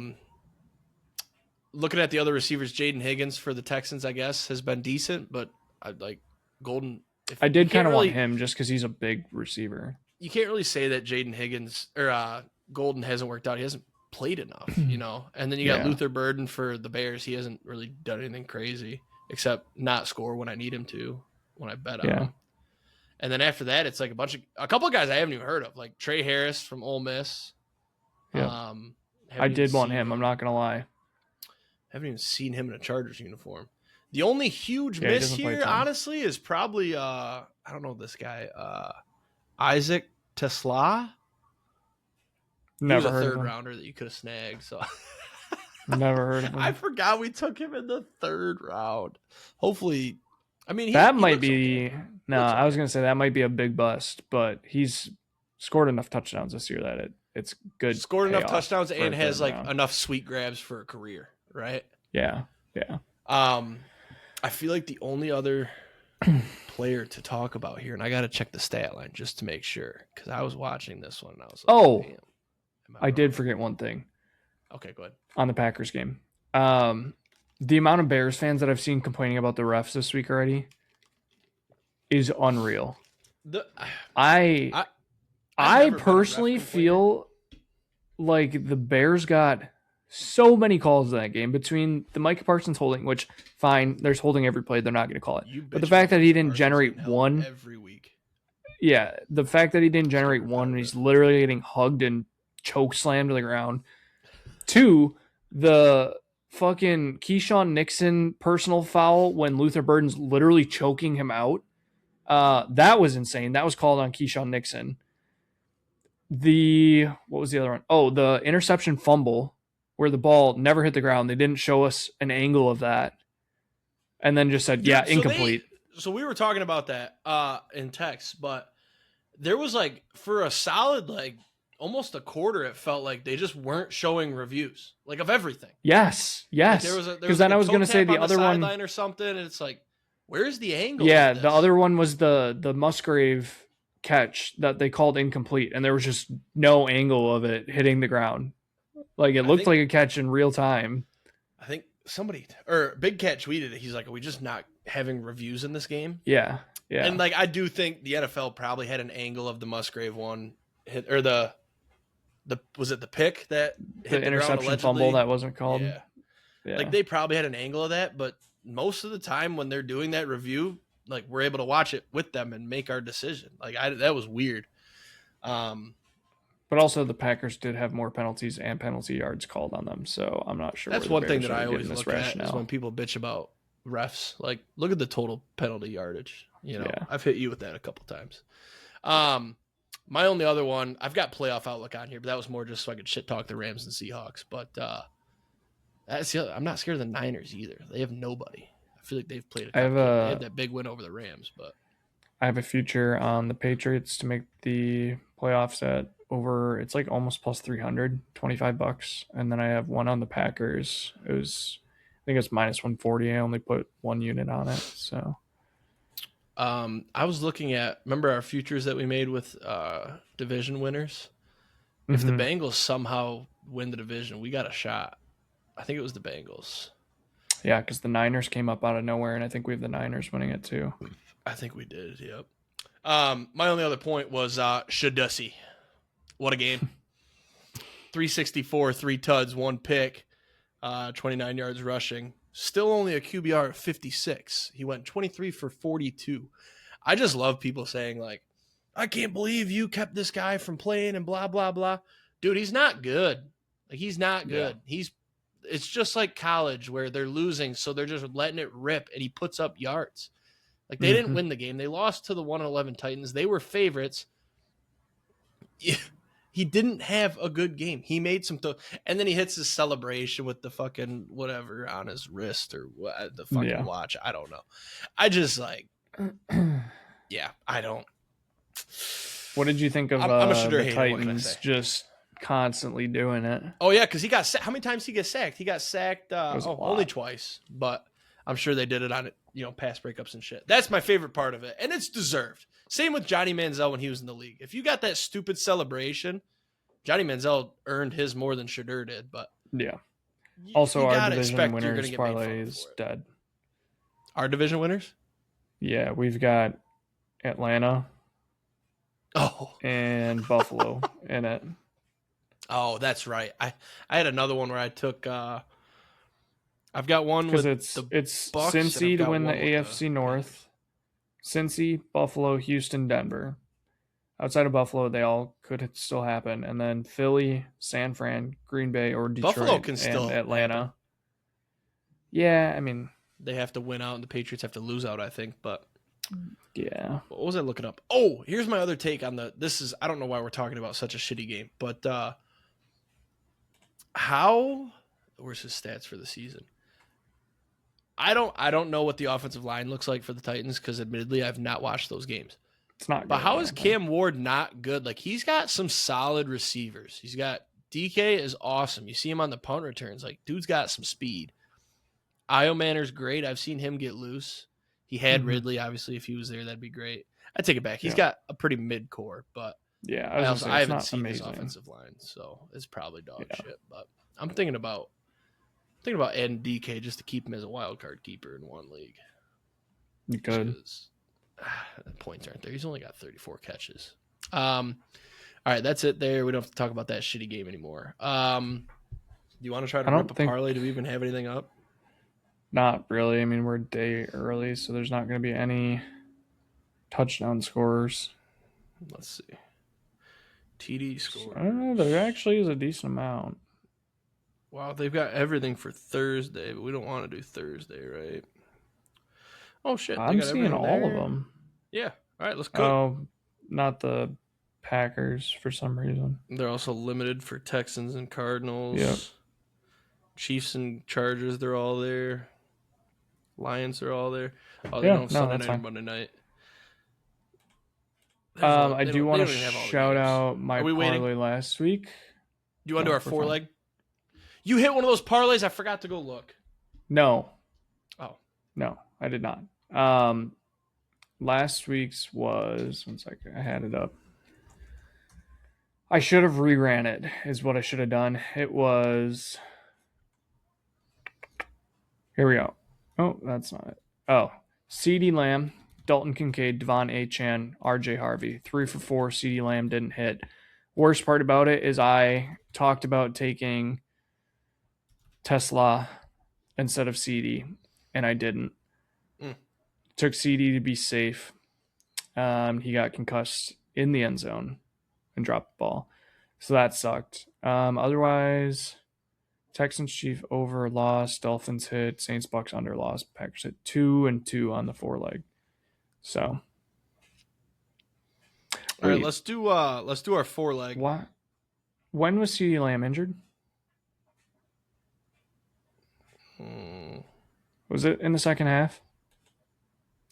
Looking at the other receivers, Jaden Higgins for the Texans, I guess, has been decent, but I'd like Golden. I did kind of want him just because he's a big receiver. You can't really say that Jaden Higgins or Golden hasn't worked out. He hasn't played enough, you know. And then you got Luther Burden for the Bears. He hasn't really done anything crazy except not score when I need him to, when I bet on him. And then after that, it's like a couple of guys I haven't even heard of, like Trey Harris from Ole Miss. Yeah. I did want him. I'm not gonna lie. Haven't even seen him in a Chargers uniform. The only huge miss here, honestly, is probably I don't know this guy, Isaac Tesla. Never heard of him. He was a third rounder that you could have snagged. So never heard of him. I forgot we took him in the 3rd round. Hopefully, I mean that might be. Okay. No, I was gonna say that might be a big bust, but he's scored enough touchdowns this year that it's good. Scored enough touchdowns and has like enough sweet grabs for a career, right? Yeah. I feel like the only other player to talk about here, and I got to check the stat line just to make sure, because I was watching this one and I was like, I did forget one thing. Okay, go ahead. On the Packers game. The amount of Bears fans that I've seen complaining about the refs this week already is unreal. I personally feel like the Bears got so many calls in that game between the Micah Parsons holding, which fine, there's holding every play, they're not going to call it. But the fact that he didn't generate one every week. Yeah, the fact that he didn't generate one and he's literally getting hugged and choke slammed to the ground. 2, the fucking Keyshawn Nixon personal foul when Luther Burden's literally choking him out. That was insane. That was called on Keyshawn Nixon. What was the other one? Oh, the interception fumble where the ball never hit the ground. They didn't show us an angle of that. And then just said, incomplete. So we were talking about that in text, but there was like for a solid like almost a quarter, it felt like they just weren't showing reviews like of everything. Yes, Like yes. Because then I was going to say the other one or something, and it's like, where's the angle? Yeah, of this? the other one was the Musgrave catch that they called incomplete, and there was just no angle of it hitting the ground. Like it looked like a catch in real time. I think somebody or Big Cat tweeted it. He's like, "Are we just not having reviews in this game?" Yeah, yeah. And like, I do think the NFL probably had an angle of the Musgrave one hit, or the was it the pick that hit the interception fumble that wasn't called. Yeah. Yeah. Like they probably had an angle of that, but most of the time when they're doing that review, like we're able to watch it with them and make our decision. Like that was weird. But also the Packers did have more penalties and penalty yards called on them, so I'm not sure. That's one thing that I always look at is when people bitch about refs. Like, look at the total penalty yardage. You know, yeah. I've hit you with that a couple times. My only other one, I've got playoff outlook on here, but that was more just so I could shit talk the Rams and Seahawks. But that's the other, I'm not scared of the Niners either. They have nobody. I feel like they've played they had that big win over the Rams, but I have a future on the Patriots to make the playoffs at over. It's like almost plus 300, $25, and then I have one on the Packers. I think it's minus 140. I only put one unit on it, so. I was looking at, remember our futures that we made with division winners? If the Bengals somehow win the division, we got a shot. I think it was the Bengals. Yeah, because the Niners came up out of nowhere, and I think we have the Niners winning it too. I think we did, yep. My only other point was Shadussy. What a game. 364, 3 tuds, 1 pick, 29 yards rushing. Still only a QBR of 56. He went 23 for 42. I just love people saying, like, I can't believe you kept this guy from playing and blah, blah, blah. Dude, he's not good. Like, he's not good. Yeah. It's just like college where they're losing, so they're just letting it rip, and he puts up yards. Like, they didn't win the game. They lost to the 1-11 Titans. They were favorites. He didn't have a good game. He made some and then he hits his celebration with the fucking whatever on his wrist or what, the fucking watch. I don't know. I just like, I don't. What did you think of the Titans just constantly doing it? Oh, yeah, because he got sacked. How many times did he get sacked? He got sacked only twice, but I'm sure they did it on pass breakups and shit. That's my favorite part of it, and it's deserved. Same with Johnny Manziel when he was in the league. If you got that stupid celebration, Johnny Manziel earned his more than Shadur did, but yeah. Also, our division winners parlay is dead. Our division winners? Yeah, we've got Atlanta and Buffalo in it. Oh, that's right. I had another one where I took I've got one with it's Cincy to win the AFC North. Cincy, Buffalo, Houston, Denver. Outside of Buffalo, they all could still happen. And then Philly, San Fran, Green Bay, or Detroit, Buffalo can still and Atlanta. Happen. Yeah, I mean. They have to win out and the Patriots have to lose out, I think. But yeah. What was I looking up? Oh, here's my other take on I don't know why we're talking about such a shitty game. But where's his stats for the season? I don't know what the offensive line looks like for the Titans because admittedly I've not watched those games. It's not good. But how is Cam Ward not good? Like, he's got some solid receivers. He's got DK is awesome. You see him on the punt returns. Like, dude's got some speed. Io Manner's great. I've seen him get loose. He had Ridley, obviously. If he was there, that'd be great. I take it back. He's got a pretty mid-core, but yeah, I haven't seen his offensive line, so it's probably dog shit. But I'm thinking about adding DK just to keep him as a wild card keeper in one league. You could. Points aren't there. He's only got 34 catches. All right, that's it there. We don't have to talk about that shitty game anymore. Do you want to try to rip a parlay? Do we even have anything up? Not really. I mean, we're a day early, so there's not going to be any touchdown scorers. Let's see. TD score. I don't know. There actually is a decent amount. Wow, they've got everything for Thursday, but we don't want to do Thursday, right? Oh, shit. I'm seeing all of them. Yeah. All right, let's go. Oh, not the Packers for some reason. They're also limited for Texans and Cardinals. Yep. Chiefs and Chargers, they're all there. Lions are all there. Oh, they don't have Sunday night or Monday night. I do want to they don't even have all the shout games. out my Are we waiting? parlay last week. You want to do No, our we're four fine. leg? You hit one of those parlays. I forgot to go look. No. Oh. No, I did not. Last week's was, one second, I had it up. I should have reran it, is what I should have done. It was, here we go. Oh, that's not it. Oh, CeeDee Lamb, Dalton Kincaid, Devon Achane, RJ Harvey. 3 for 4. CeeDee Lamb didn't hit. Worst part about it is I talked about taking Tesla instead of CD, and I didn't. Took CD to be safe. He got concussed in the end zone and dropped the ball, so that sucked. Otherwise, Texans Chief over, lost. Dolphins hit. Saints Bucks under, lost. Packers hit 2 and 2 on the 4 leg. So, all right, let's do our 4 leg. What? When was CeeDee Lamb injured? Was it in the second half?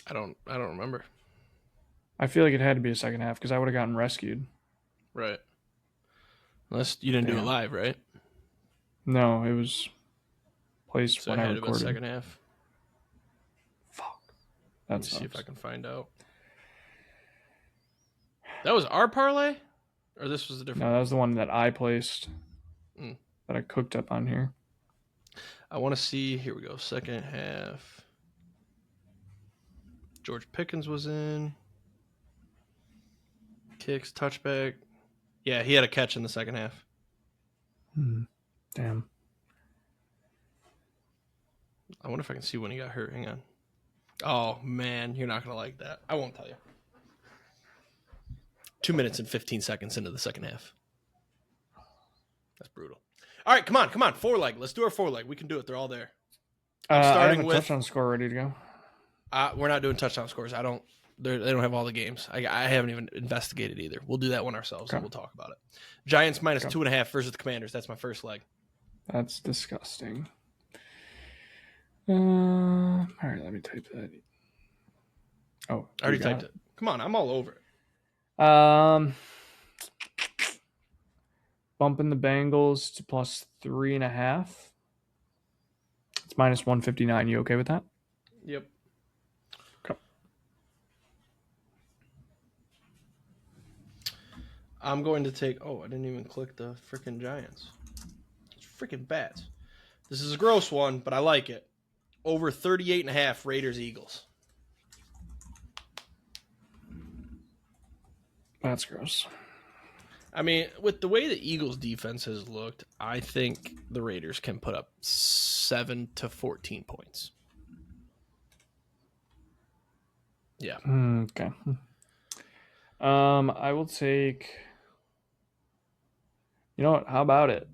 I don't remember. I feel like it had to be a second half because I would have gotten rescued. Right. Unless you didn't do it live, right? No, it was placed So when it I had to recorded. be second half. Fuck. Let me see if I can find out. That was our parlay? Or this was a different No, that was the one that I placed. Mm. That I cooked up on here. I want to see. Here we go. Second half. George Pickens was in. Kicks, touchback. Yeah, he had a catch in the second half. Damn. I wonder if I can see when he got hurt. Hang on. Oh, man. You're not going to like that. I won't tell you. 2 minutes and 15 seconds into the second half. That's brutal. All right, come on. 4 leg. Let's do our 4 leg. We can do it. They're all there. I'm starting I have a with touchdown score ready to go. We're not doing touchdown scores. They don't have all the games. I haven't even investigated either. We'll do that one ourselves and we'll talk about it. Giants minus 2.5 versus the Commanders. That's my first leg. That's disgusting. All right, let me type that. Oh, I already typed it. Come on, I'm all over it. Bumping the Bengals to plus 3.5. It's minus 159. You okay with that? Yep. Okay. I'm going to take. Oh, I didn't even click the freaking Giants. It's freaking bats. This is a gross one, but I like it. Over 38.5 Raiders Eagles. That's gross. I mean, with the way the Eagles defense has looked, I think the Raiders can put up 7 to 14 points. Yeah. Okay. I will take. You know what? How about it?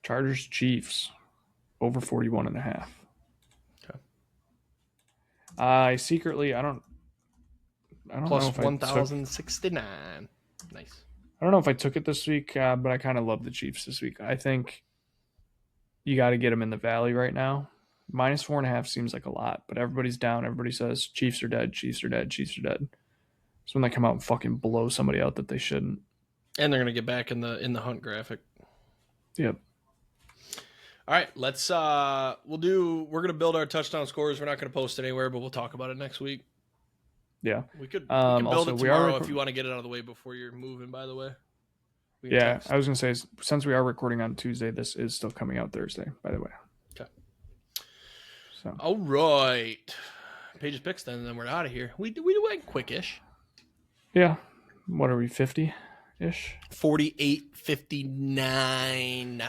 Chargers Chiefs over 41.5. Okay. I secretly I don't Plus know if 1,069. Nice. I don't know if I took it this week, but I kind of love the Chiefs this week. I think you got to get them in the valley right now. Minus 4.5 seems like a lot, but everybody's down. Everybody says Chiefs are dead. Chiefs are dead. Chiefs are dead. So when they come out and fucking blow somebody out that they shouldn't. And they're gonna get back in the hunt graphic. Yep. All right, let's we're gonna build our touchdown scores. We're not gonna post it anywhere, but we'll talk about it next week. Yeah. We can build also, it tomorrow if you want to get it out of the way before you're moving, by the way. Yeah, text. I was going to say, since we are recording on Tuesday, this is still coming out Thursday, by the way. Okay. So. All right. Paige's picks then, and then we're out of here. We went quick-ish. Yeah. What are we, 50-ish? 48-59.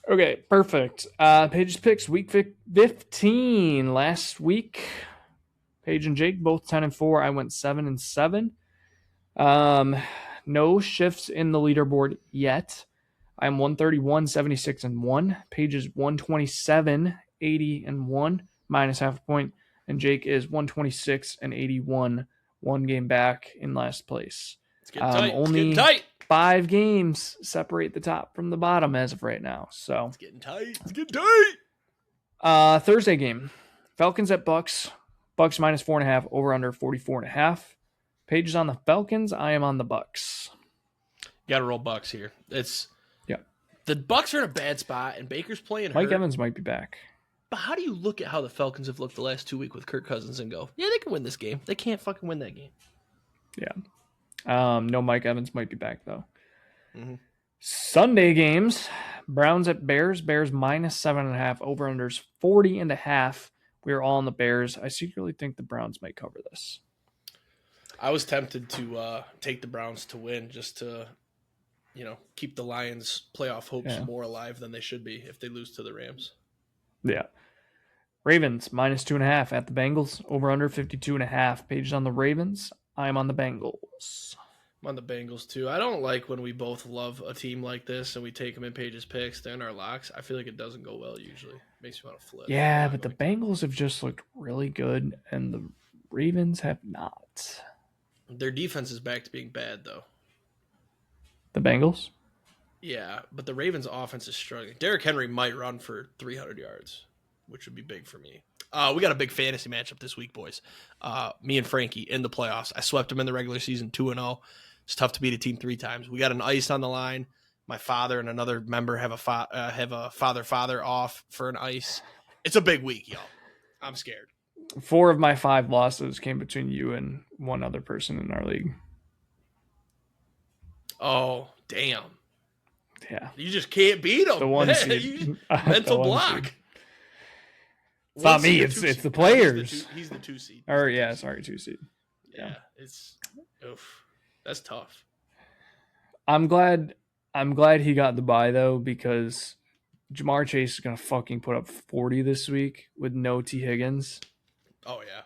Okay, perfect. Paige's picks, week 15. Last week, Paige and Jake both 10-4. I went 7-7. No shifts in the leaderboard yet. I'm 131, 76, and 1. Paige is 127, 80, and 1, minus half a point. And Jake is 126 and 81, 1 game back in last place. It's getting tight. Only 5 games separate the top from the bottom as of right now. So it's getting tight. Thursday game, Falcons at Bucks. Bucks minus 4.5, over under 44.5. Paige is on the Falcons. I am on the Bucks. Got to roll Bucks here. Yeah. The Bucks are in a bad spot, and Baker's playing Mike hurt. Evans might be back. But how do you look at how the Falcons have looked the last 2 weeks with Kirk Cousins and go, yeah, they can win this game. They can't fucking win that game. Yeah. No, Mike Evans might be back, though. Mm-hmm. Sunday games. Browns at Bears. Bears minus 7.5. Over-unders 40.5. We are all on the Bears. I secretly think the Browns might cover this. I was tempted to take the Browns to win just to, keep the Lions' playoff hopes more alive than they should be if they lose to the Rams. Yeah. Ravens minus 2.5 at the Bengals. Over under 52.5. Pages on the Ravens. I'm on the Bengals. I'm on the Bengals too. I don't like when we both love a team like this and we take them in Paige's picks. They're in our locks. I feel like it doesn't go well usually. Makes me want to flip. Yeah, but the Bengals have just looked really good and the Ravens have not. Their defense is back to being bad though. The Bengals? Yeah, but the Ravens' offense is struggling. Derrick Henry might run for 300 yards, which would be big for me. We got a big fantasy matchup this week, boys. Me and Frankie in the playoffs. I swept him in the regular season 2-0. It's tough to beat a team 3 times. We got an ice on the line. My father and another member have a father off for an ice. It's a big week, y'all. I'm scared. 4 of my 5 losses came between you and one other person in our league. Oh, damn. Yeah. You just can't beat them. The one seed. Mental block. Seed. It's not me. It's the players. He's the 2 seed. Or yeah, sorry, 2 seed. Yeah, it's that's tough. I'm glad he got the bye though, because Jamar Chase is gonna fucking put up 40 this week with no T. Higgins. Oh yeah.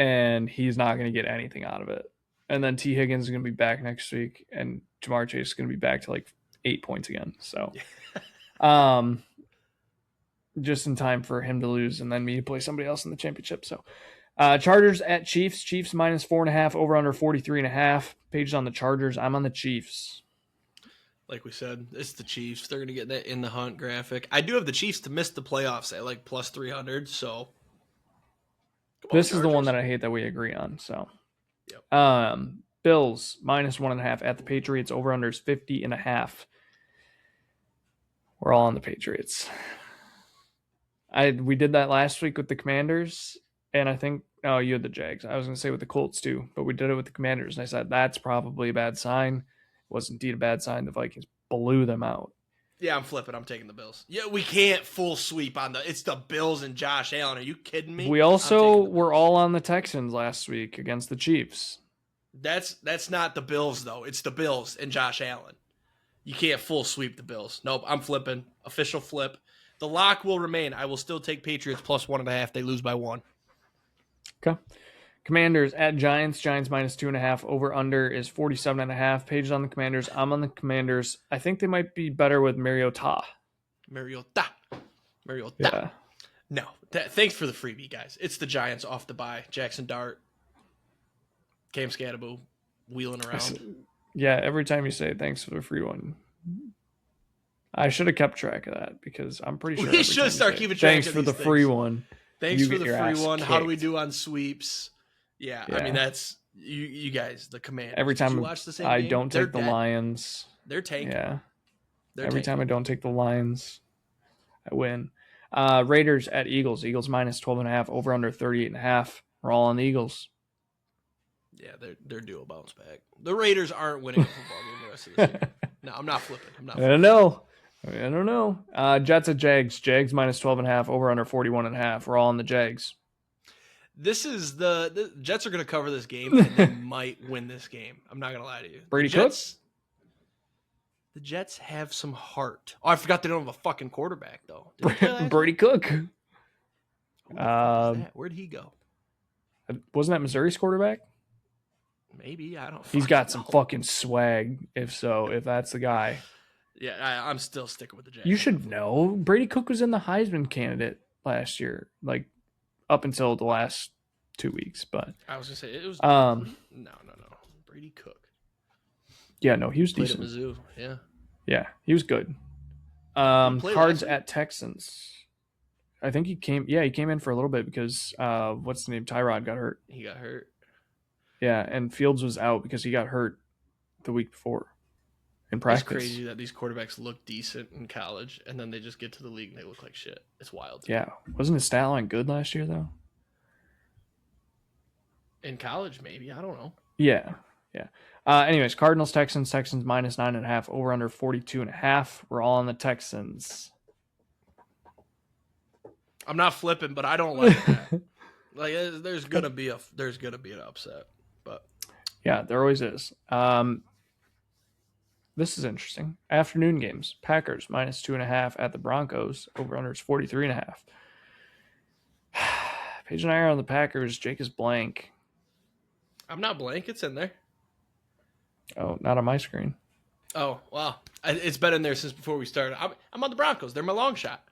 And he's not gonna get anything out of it. And then T. Higgins is gonna be back next week, and Jamar Chase is gonna be back to like 8 points again. So just in time for him to lose and then me to play somebody else in the championship. So Chargers at Chiefs. Chiefs minus 4.5, over under 43.5. Pages on the Chargers. I'm on the Chiefs. Like we said, it's the Chiefs. They're going to get that in the hunt graphic. I do have the Chiefs to miss the playoffs at like plus 300. So this is the one that I hate that we agree on. So yep. Bills minus 1.5 at the Patriots. Over under is 50.5. We're all on the Patriots. We did that last week with the Commanders, and I think you had the Jags. I was going to say with the Colts too, but we did it with the Commanders, and I said that's probably a bad sign. It was indeed a bad sign. The Vikings blew them out. Yeah, I'm flipping. I'm taking the Bills. Yeah, we can't full sweep on it's the Bills and Josh Allen. Are you kidding me? We also were all on the Texans last week against the Chiefs. That's not the Bills though. It's the Bills and Josh Allen. You can't full sweep the Bills. Nope, I'm flipping. Official flip. The lock will remain. I will still take Patriots plus 1.5. They lose by 1. Okay. Commanders at Giants. Giants minus 2.5. Over under is 47.5. Pages on the Commanders. I'm on the Commanders. I think they might be better with Mariota. Yeah. No. Thanks for the freebie, guys. It's the Giants off the bye. Jackson Dart, Cam Scattaboo, wheeling around. Yeah, every time you say thanks for the free one. I should have kept track of that because I'm pretty sure. We should start keeping track thanks of for these the free one. Thanks for the free one. Kicked. How do we do on sweeps? Yeah. I mean, that's you guys, the Commanders. Every time you watch the same I game? don't take the Lions. They're tanking. Yeah. Every time I don't take the Lions, I win. Raiders at Eagles. Eagles minus 12.5. Over under 38.5. We're all on the Eagles. Yeah, they're due a bounce back. The Raiders aren't winning a football game the rest of the season. No, I'm not flipping. I don't know. Jets at Jags. Jags minus 12.5. Over under 41.5. We're all on the Jags. This is the Jets are going to cover this game and they might win this game. I'm not going to lie to you. Brady Cook? The Jets have some heart. Oh, I forgot they don't have a fucking quarterback though. Brady Cook. Where'd he go? Wasn't that Missouri's quarterback? Maybe. I don't. He's got some fucking swag. If that's the guy. Yeah, I'm still sticking with the Jags. You should know. Brady Cook was in the Heisman candidate last year, like up until the last 2 weeks. But I was gonna say it was. No. Brady Cook. Yeah, no, he was Played decent. at Mizzou. Yeah. Yeah, he was good. Cards at Texans. I think he came in for a little bit because what's the name? Tyrod got hurt. He got hurt. Yeah, and Fields was out because he got hurt the week before in practice. It's crazy that these quarterbacks look decent in college, and then they just get to the league and they look like shit. It's wild. Yeah. Wasn't his stat line good last year, though? In college, maybe. I don't know. Yeah. Anyways, Cardinals, Texans minus 9.5, over under 42.5. We're all on the Texans. I'm not flipping, but I don't like that. Like, there's gonna be an upset, but Yeah, there always is. This is interesting. Afternoon games. Packers minus 2.5 at the Broncos. Over under is 43.5. Paige and I are on the Packers. Jake is blank. I'm not blank. It's in there. Oh, not on my screen. Oh, wow. It's been in there since before we started. I'm on the Broncos. They're my long shot.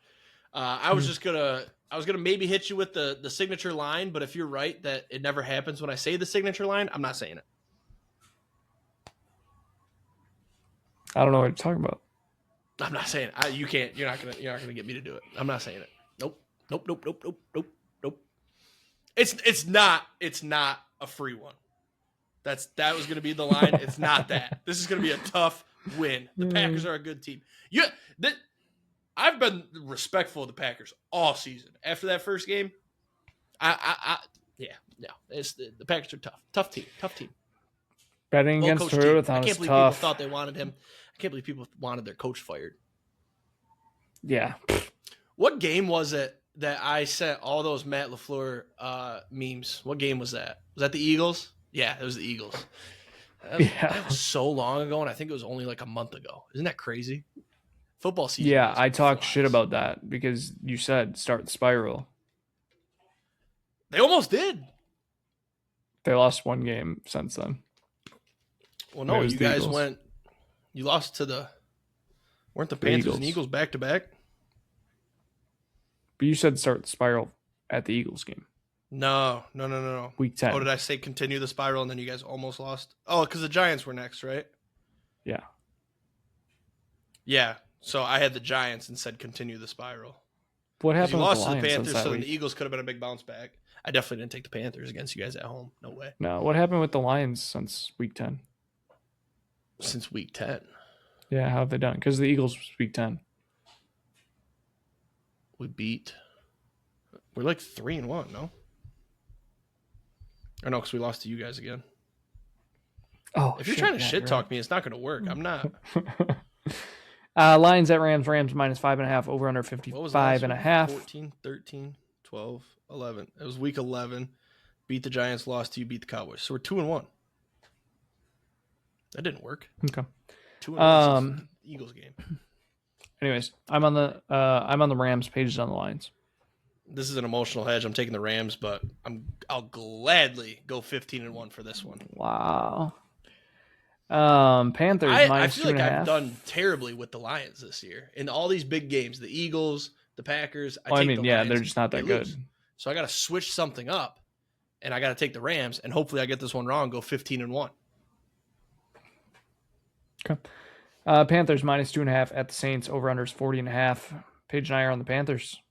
I was gonna maybe hit you with the signature line, but if you're right that it never happens when I say the signature line, I'm not saying it. I don't know what you're talking about. I'm not saying it. You can't. You're not gonna get me to do it. I'm not saying it. Nope. It's not a free one. That was gonna be the line. It's not that. This is gonna be a tough win. The Packers are a good team. I've been respectful of the Packers all season. After that first game, the Packers are tough team. Betting Well, against Coach Toyota I is can't believe people tough. thought they wanted him. I can't believe people wanted their coach fired. Yeah. What game was it that I sent all those Matt LaFleur memes? What game was that? Was that the Eagles? Yeah, it was the Eagles. That was so long ago, and I think it was only like a month ago. Isn't that crazy? Football season. Yeah, I talked shit about that because you said start the spiral. They almost did. They lost one game since then. Well, no, you guys Eagles. went. You lost to weren't the Panthers and Eagles back to back? But you said start the spiral at the Eagles game. No. Week 10. Oh, did I say continue the spiral and then you guys almost lost? Oh, because the Giants were next, right? Yeah. Yeah. So I had the Giants and said continue the spiral. What happened You with lost the to the Lions Panthers, since so that then week? the Eagles could have been a big bounce back. I definitely didn't take the Panthers against you guys at home. No way. No, what happened with the Lions since week 10? Since week 10. Yeah, how have they done? Because the Eagles was week 10. We're like 3-1, no? Or no, because we lost to you guys again. Oh, If you're trying to shit talk me, it's not going to work. I'm not. Lions at Rams. Rams minus 5.5. Over under What was the last 55.5. week? 14, 13, 12, 11. It was week 11. Beat the Giants, lost to you, beat the Cowboys. So we're 2-1. That didn't work. Okay. 2-1 since the Eagles game. Anyways, I'm on the Rams. Paige is on the Lions. This is an emotional hedge. I'm taking the Rams, but I'll gladly go 15-1 for this one. Wow. Panthers I minus feel like 2.5. I've done terribly with the Lions this year. In all these big games, the Eagles, the Packers, Well, the Lions, they're just not that they good. lose. So I got to switch something up, and I got to take the Rams, and hopefully I get this one wrong, go 15-1. Okay. Panthers minus 2.5 at the Saints. Over under is 40.5. Paige and I are on the Panthers.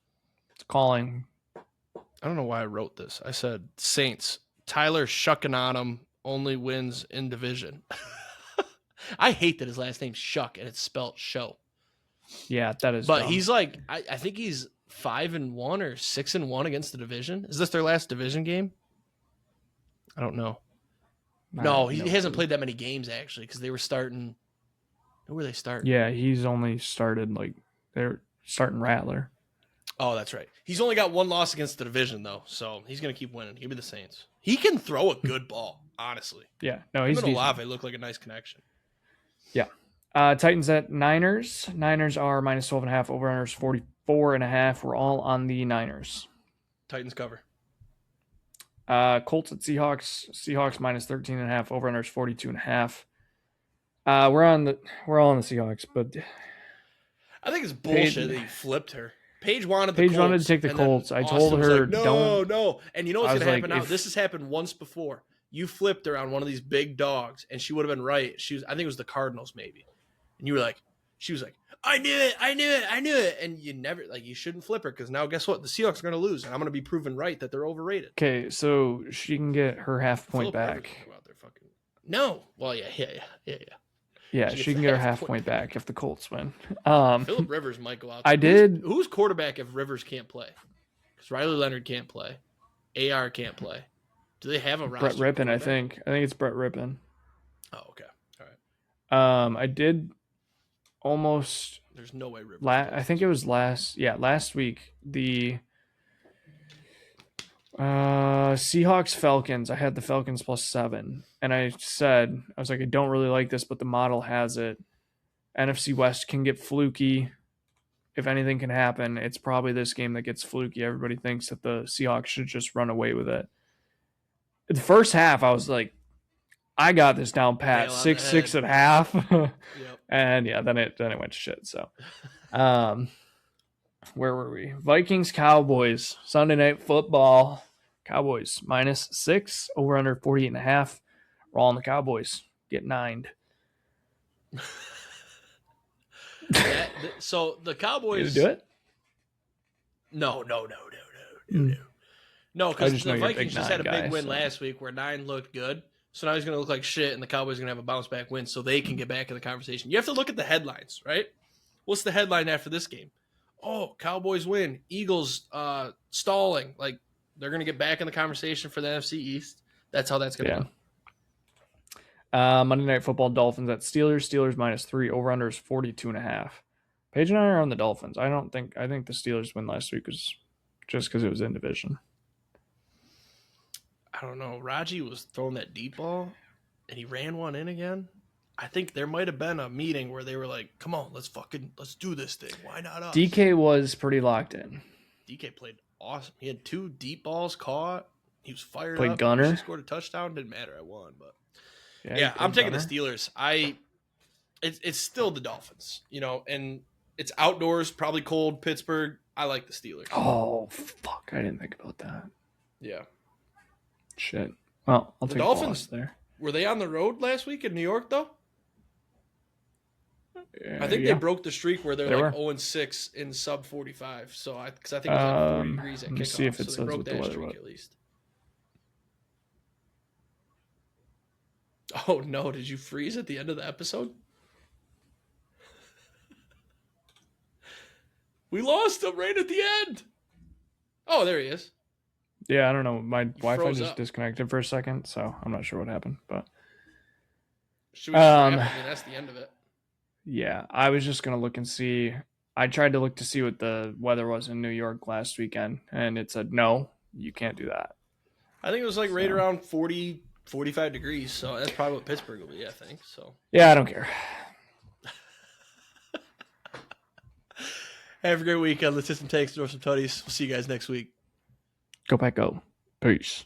It's calling. I don't know why I wrote this. I said Saints. Tyler shucking on them, only wins in division. I hate that his last name's Shuck and it's spelled show. Yeah, that is. But dumb. he's like, I think he's 5-1 or 6-1 against the division. Is this their last division game? I don't know. No, he hasn't played that many games actually because they were starting. Who were they starting? Yeah, he's only started they're starting Rattler. Oh, that's right. He's only got one loss against the division though, so he's gonna keep winning. Give me the Saints. He can throw a good ball, honestly. Yeah, no, he's Him and decent. Olave look like a nice connection. Yeah. Titans at Niners. Niners are minus 12.5. Over under is 44.5. We're all on the Niners. Titans cover. Colts at Seahawks. Seahawks minus 13.5. Over under is 42.5. We're all on the Seahawks, but I think it's bullshit that you flipped her. Paige wanted the Paige Colts. wanted to take the and then Colts. I Austin told was her, like, no, don't. no. And you know what's I going was to like, happen now? if- This has happened once before. You flipped her on one of these big dogs, and she would have been right. I think it was the Cardinals, maybe. And you were like, She was like, I knew it. And you never, like, you shouldn't flip her because now guess what? The Seahawks are going to lose, and I'm going to be proven right that they're overrated. Okay, so she can get her half point back. No. Well, yeah. Yeah, she can get her half point back if the Colts win. Phillip Rivers might go out there. Who's quarterback if Rivers can't play? Because Riley Leonard can't play. AR can't play. Do they have a roster? Brett Rippon, I think. I think it's Brett Rippon. Oh, okay. All right. I did almost. There's no way Rivers. I think it was last week. The Seahawks Falcons. I had the Falcons +7, and I was like, I don't really like this, but the model has it. NFC West can get fluky. If anything can happen, it's probably this game that gets fluky. Everybody thinks that the Seahawks should just run away with it. The first half, I was like, I got this down pat, 6-6 at half. Yep. And yeah, then it went to shit. So, where were we? Vikings Cowboys Sunday Night Football. Cowboys -6 over under 48.5. We're all on the Cowboys. Get 9'd. So the Cowboys You do it? No, because the Vikings just had a big win last week where 9 looked good. So now he's going to look like shit, and the Cowboys are going to have a bounce back win so they can get back in the conversation. You have to look at the headlines, right? What's the headline after this game? Oh, Cowboys win. Eagles stalling. Like, they're going to get back in the conversation for the NFC East. That's how that's going to go. Monday Night Football, Dolphins at Steelers. Steelers -3. Over-under is 42.5. Paige and I are on the Dolphins. I think the Steelers win last week was just because it was in division. I don't know. Raji was throwing that deep ball, and he ran one in again. I think there might have been a meeting where they were like, come on, let's do this thing. Why not us? DK was pretty locked in. DK played awesome. He had 2 deep balls caught. He was fired played up. Gunner. He scored a touchdown. Didn't matter. I won. But yeah, I'm taking the Steelers. It's still the Dolphins, and it's outdoors, probably cold, Pittsburgh. I like the Steelers. Oh, fuck. I didn't think about that. Yeah. Shit. Well, I'll take the Dolphins there. Were they on the road last week in New York, though? I think they broke the streak where they're like 0-6 in sub 45. So because I think it was like 40 degrees at kickoff. Let me see if it says what the weather was. At least. Oh no! Did you freeze at the end of the episode? We lost him right at the end. Oh, there he is. Yeah, I don't know. My Wi-Fi just disconnected for a second, so I'm not sure what happened. But should we that's the end of it. Yeah, I was just gonna look and see. I tried to look to see what the weather was in New York last weekend, and it said no, you can't do that. I think it was like right around 40, 45 degrees, so that's probably what Pittsburgh will be, I think. So yeah, I don't care. Have a great weekend. Let's hit some takes, throw some tutties. We'll see you guys next week. Go Pack Go. Peace.